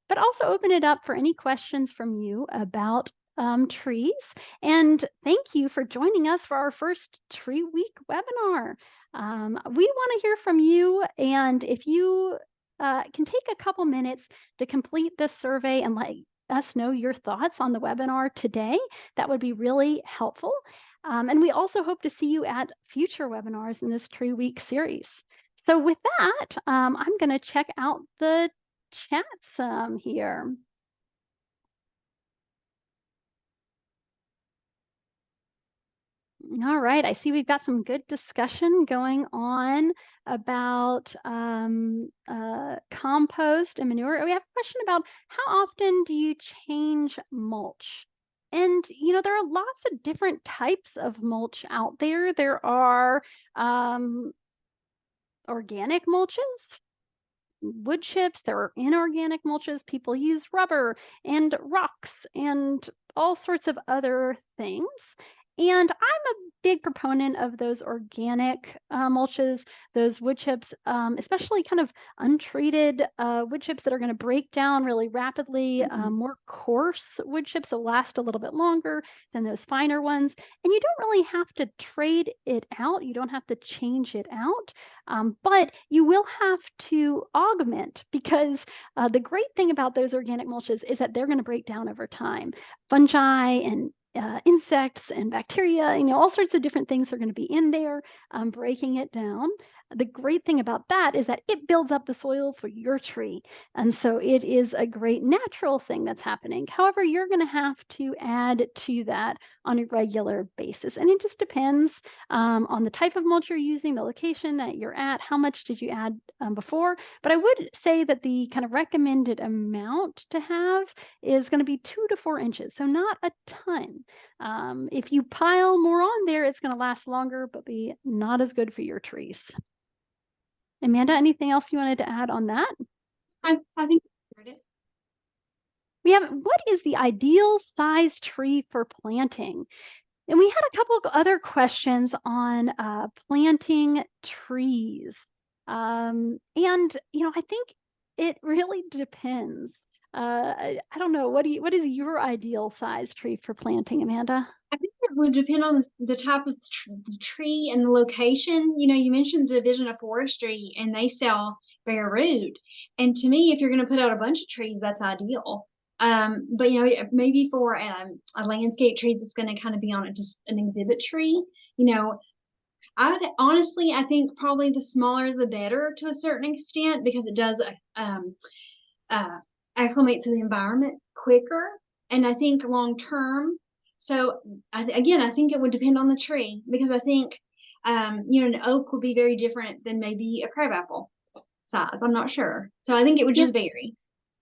Speaker 1: but also open it up for any questions from you about trees. And thank you for joining us for our first Tree Week webinar. We want to hear from you, and if you can take a couple minutes to complete this survey and let us know your thoughts on the webinar today, that would be really helpful. And we also hope to see you at future webinars in this Tree Week series. So with that, I'm going to check out the chats here. All right, I see we've got some good discussion going on about compost and manure. We have a question about how often do you change mulch? And, there are lots of different types of mulch out there. There are organic mulches, wood chips, there are inorganic mulches. People use rubber and rocks and all sorts of other things. And I'm a big proponent of those organic mulches, those wood chips, especially kind of untreated wood chips that are going to break down really rapidly. More coarse wood chips will last a little bit longer than those finer ones. And you don't really have to trade it out. You don't have to change it out. But you will have to augment, because the great thing about those organic mulches is that they're going to break down over time. Fungi and insects and bacteria, all sorts of different things are going to be in there, breaking it down. The great thing about that is that it builds up the soil for your tree. And so it is a great natural thing that's happening. However, you're going to have to add to that on a regular basis. And it just depends on the type of mulch you're using, the location that you're at, how much did you add before. But I would say that the kind of recommended amount to have is going to be 2 to 4 inches. So not a ton. If you pile more on there, it's going to last longer, but be not as good for your trees. Amanda, anything else you wanted to add on that?
Speaker 2: I think I heard it.
Speaker 1: We have, what is the ideal size tree for planting? And we had a couple of other questions on planting trees. And, I think it really depends. I don't know. What is your ideal size tree for planting, Amanda?
Speaker 2: I think it would depend on the type of the tree and the location. You mentioned the Division of Forestry, and they sell bare root. And to me, if you're going to put out a bunch of trees, that's ideal. But maybe for a landscape tree that's going to kind of be on just an exhibit tree, I think probably the smaller the better to a certain extent, because it does uh, acclimate to the environment quicker. And I think long term, so I think it would depend on the tree, because I think, an oak would be very different than maybe a crabapple size. I'm not sure. So I think it would
Speaker 1: Yeah,
Speaker 2: just vary.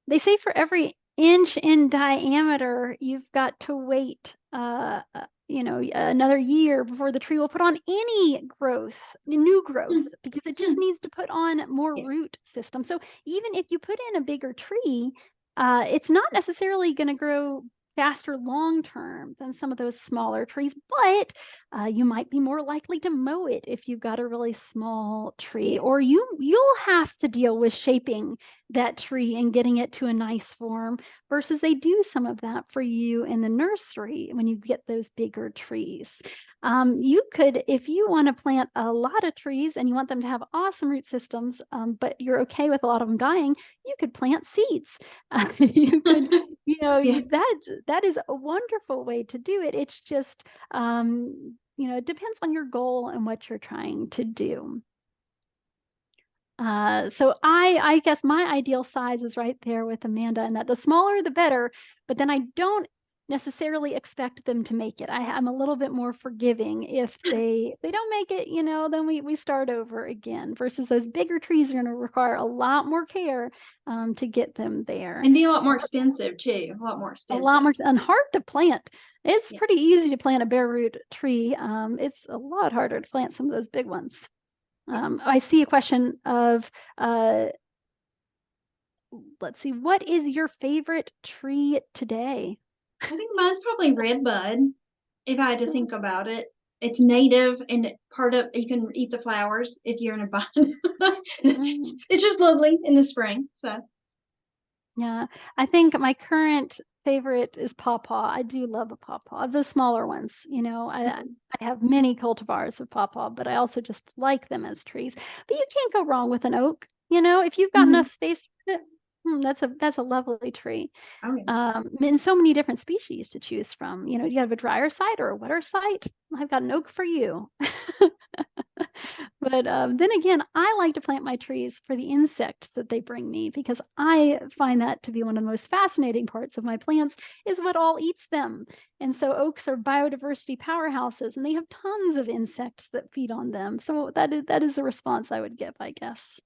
Speaker 1: they say for every inch in diameter, you've got to wait, another year before the tree will put on any growth, new growth,
Speaker 2: Hmm.
Speaker 1: because it just
Speaker 2: Hmm.
Speaker 1: needs to put on more
Speaker 2: Yeah.
Speaker 1: root system. So even if you put in a bigger tree, it's not necessarily going to grow faster long term than some of those smaller trees, but you might be more likely to mow it if you've got a really small tree,
Speaker 2: Yes.
Speaker 1: or you'll have to deal with shaping that tree and getting it to a nice form, versus they do some of that for you in the nursery when you get those bigger trees. You could, if you want to plant a lot of trees and you want them to have awesome root systems, but you're okay with a lot of them dying, you could plant seeds. You could,
Speaker 2: Yeah.
Speaker 1: that is a wonderful way to do it. It's just, it depends on your goal and what you're trying to do. So I guess my ideal size is right there with Amanda, and that the smaller the better, but then I don't necessarily expect them to make it. I'm a little bit more forgiving if they don't make it, then we start over again, versus those bigger trees are going to require a lot more care to get them there.
Speaker 2: And be a lot more expensive too. A lot more
Speaker 1: A lot
Speaker 2: expensive.
Speaker 1: more and hard to plant. It's
Speaker 2: Yeah.
Speaker 1: pretty easy to plant a bare root tree. It's a lot harder to plant some of those big ones.
Speaker 2: Yeah.
Speaker 1: I see a question of, let's see, what is your favorite tree today?
Speaker 2: I think mine's probably red bud, if I had to think about it. It's native, and part of you can eat the flowers if you're in a vine.
Speaker 1: Mm,
Speaker 2: It's just lovely in the spring. So
Speaker 1: yeah, I think my current favorite is pawpaw. I do love a pawpaw, the smaller ones.
Speaker 2: mhm.
Speaker 1: I have many cultivars of pawpaw, but I also just like them as trees. But you can't go wrong with an oak. If you've got
Speaker 2: Mhm.
Speaker 1: enough space, that's a lovely tree.
Speaker 2: Oh yeah.
Speaker 1: And so many different species to choose from. You have a drier site or a wetter site. I've got an oak for you. But then again, I like to plant my trees for the insects that they bring me, because I find that to be one of the most fascinating parts of my plants is what all eats them. And so oaks are biodiversity powerhouses, and they have tons of insects that feed on them. So that is the response I would give, I guess.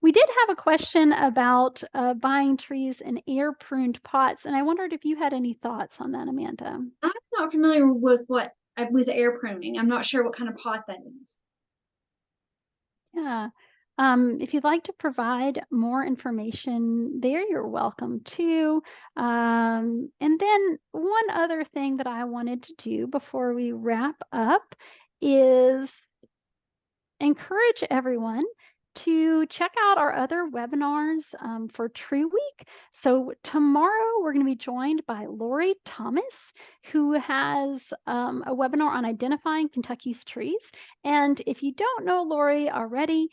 Speaker 1: We did have a question about buying trees in air pruned pots, and I wondered if you had any thoughts on that, Amanda.
Speaker 2: I'm not familiar with with air pruning. I'm not sure what kind of pot that is.
Speaker 1: Yeah. If you'd like to provide more information there, you're welcome to. And then one other thing that I wanted to do before we wrap up is encourage everyone to check out our other webinars for Tree Week. So tomorrow we're going to be joined by Lori Thomas, who has a webinar on identifying Kentucky's trees. And if you don't know Lori already,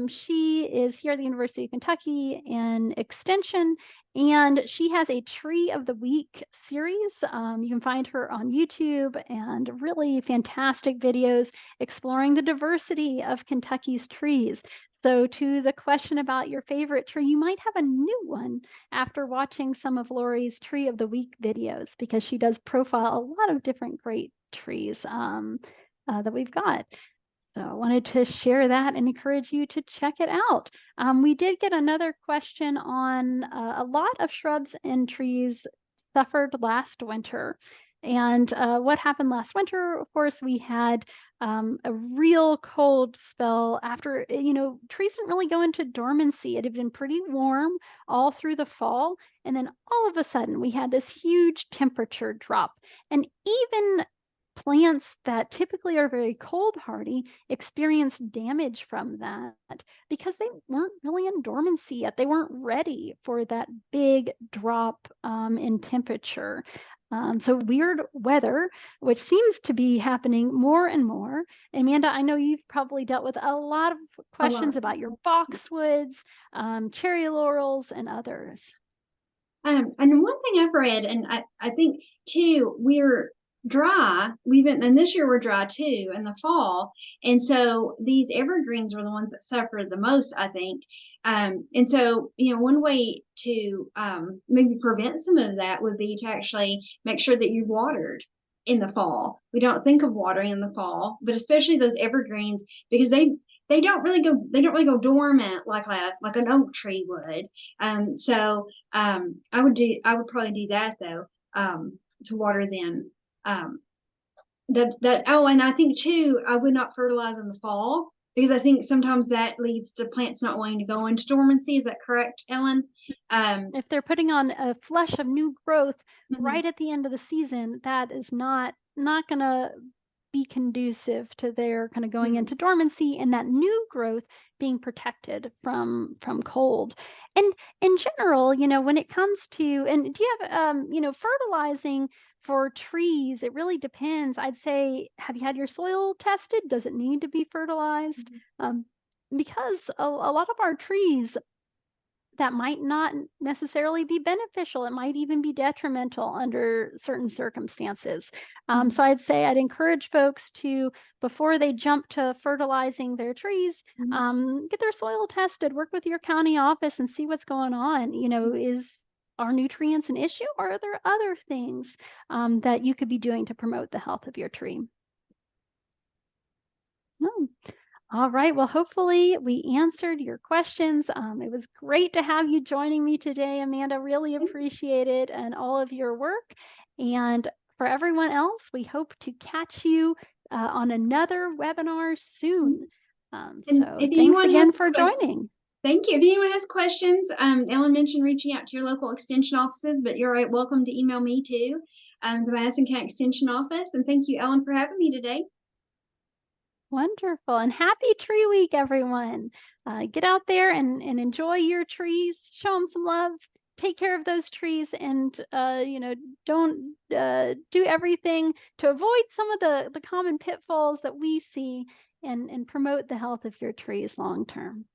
Speaker 1: she is here at the University of Kentucky in Extension, and she has a Tree of the Week series. You can find her on YouTube, and really fantastic videos exploring the diversity of Kentucky's trees. So to the question about your favorite tree, you might have a new one after watching some of Lori's Tree of the Week videos, because she does profile a lot of different great trees that we've got. So I wanted to share that and encourage you to check it out. We did get another question on a lot of shrubs and trees suffered last winter. And what happened last winter, of course, we had a real cold spell after, trees didn't really go into dormancy. It had been pretty warm all through the fall. And then all of a sudden, we had this huge temperature drop. And even plants that typically are very cold hardy experienced damage from that because they weren't really in dormancy yet. They weren't ready for that big drop in temperature. So weird weather, which seems to be happening more and more. Amanda, I know you've probably dealt with a lot of
Speaker 2: A lot.
Speaker 1: questions about your boxwoods, cherry laurels, and others.
Speaker 2: And one thing I've read, and I think too, we're dry. And this year we're dry too in the fall. And so these evergreens are the ones that suffer the most, I think. And so, one way to maybe prevent some of that would be to actually make sure that you've watered in the fall. We don't think of watering in the fall, but especially those evergreens, because they don't really go dormant like an oak tree would. I would probably do that though, to water them. Um, and I think too, I would not fertilize in the fall because I think sometimes that leads to plants not wanting to go into dormancy. Is that correct, Ellen?
Speaker 1: If they're putting on a flush of new growth
Speaker 2: Mhm.
Speaker 1: right at the end of the season, that is not going to be conducive to their kind of going
Speaker 2: Mhm.
Speaker 1: into dormancy and that new growth being protected from cold. And in general, when it comes to, and do you have fertilizing for trees, it really depends. I'd say, have you had your soil tested? Does it need to be fertilized? Um, because a lot of our trees that might not necessarily be beneficial. It might even be detrimental under certain circumstances.
Speaker 2: Mhm.
Speaker 1: So I'd say I'd encourage folks to, before they jump to fertilizing their trees,
Speaker 2: Mhm.
Speaker 1: get their soil tested, work with your county office and see what's going on. Are nutrients an issue, or are there other things that you could be doing to promote the health of your tree? No. All right. Well, hopefully we answered your questions. It was great to have you joining me today, Amanda. Really appreciate it and all of your work. And for everyone else, we hope to catch you on another webinar soon.
Speaker 2: And
Speaker 1: So
Speaker 2: if
Speaker 1: thanks
Speaker 2: anyone
Speaker 1: again
Speaker 2: has
Speaker 1: for joining.
Speaker 2: Thank you. If anyone has questions, Ellen mentioned reaching out to your local extension offices, but you're welcome to email me too, the Madison County Extension Office. And thank you, Ellen, for having me today.
Speaker 1: Wonderful. And happy Tree Week, everyone. Get out there and enjoy your trees. Show them some love. Take care of those trees, and don't do everything to avoid some of the common pitfalls that we see, and promote the health of your trees long term.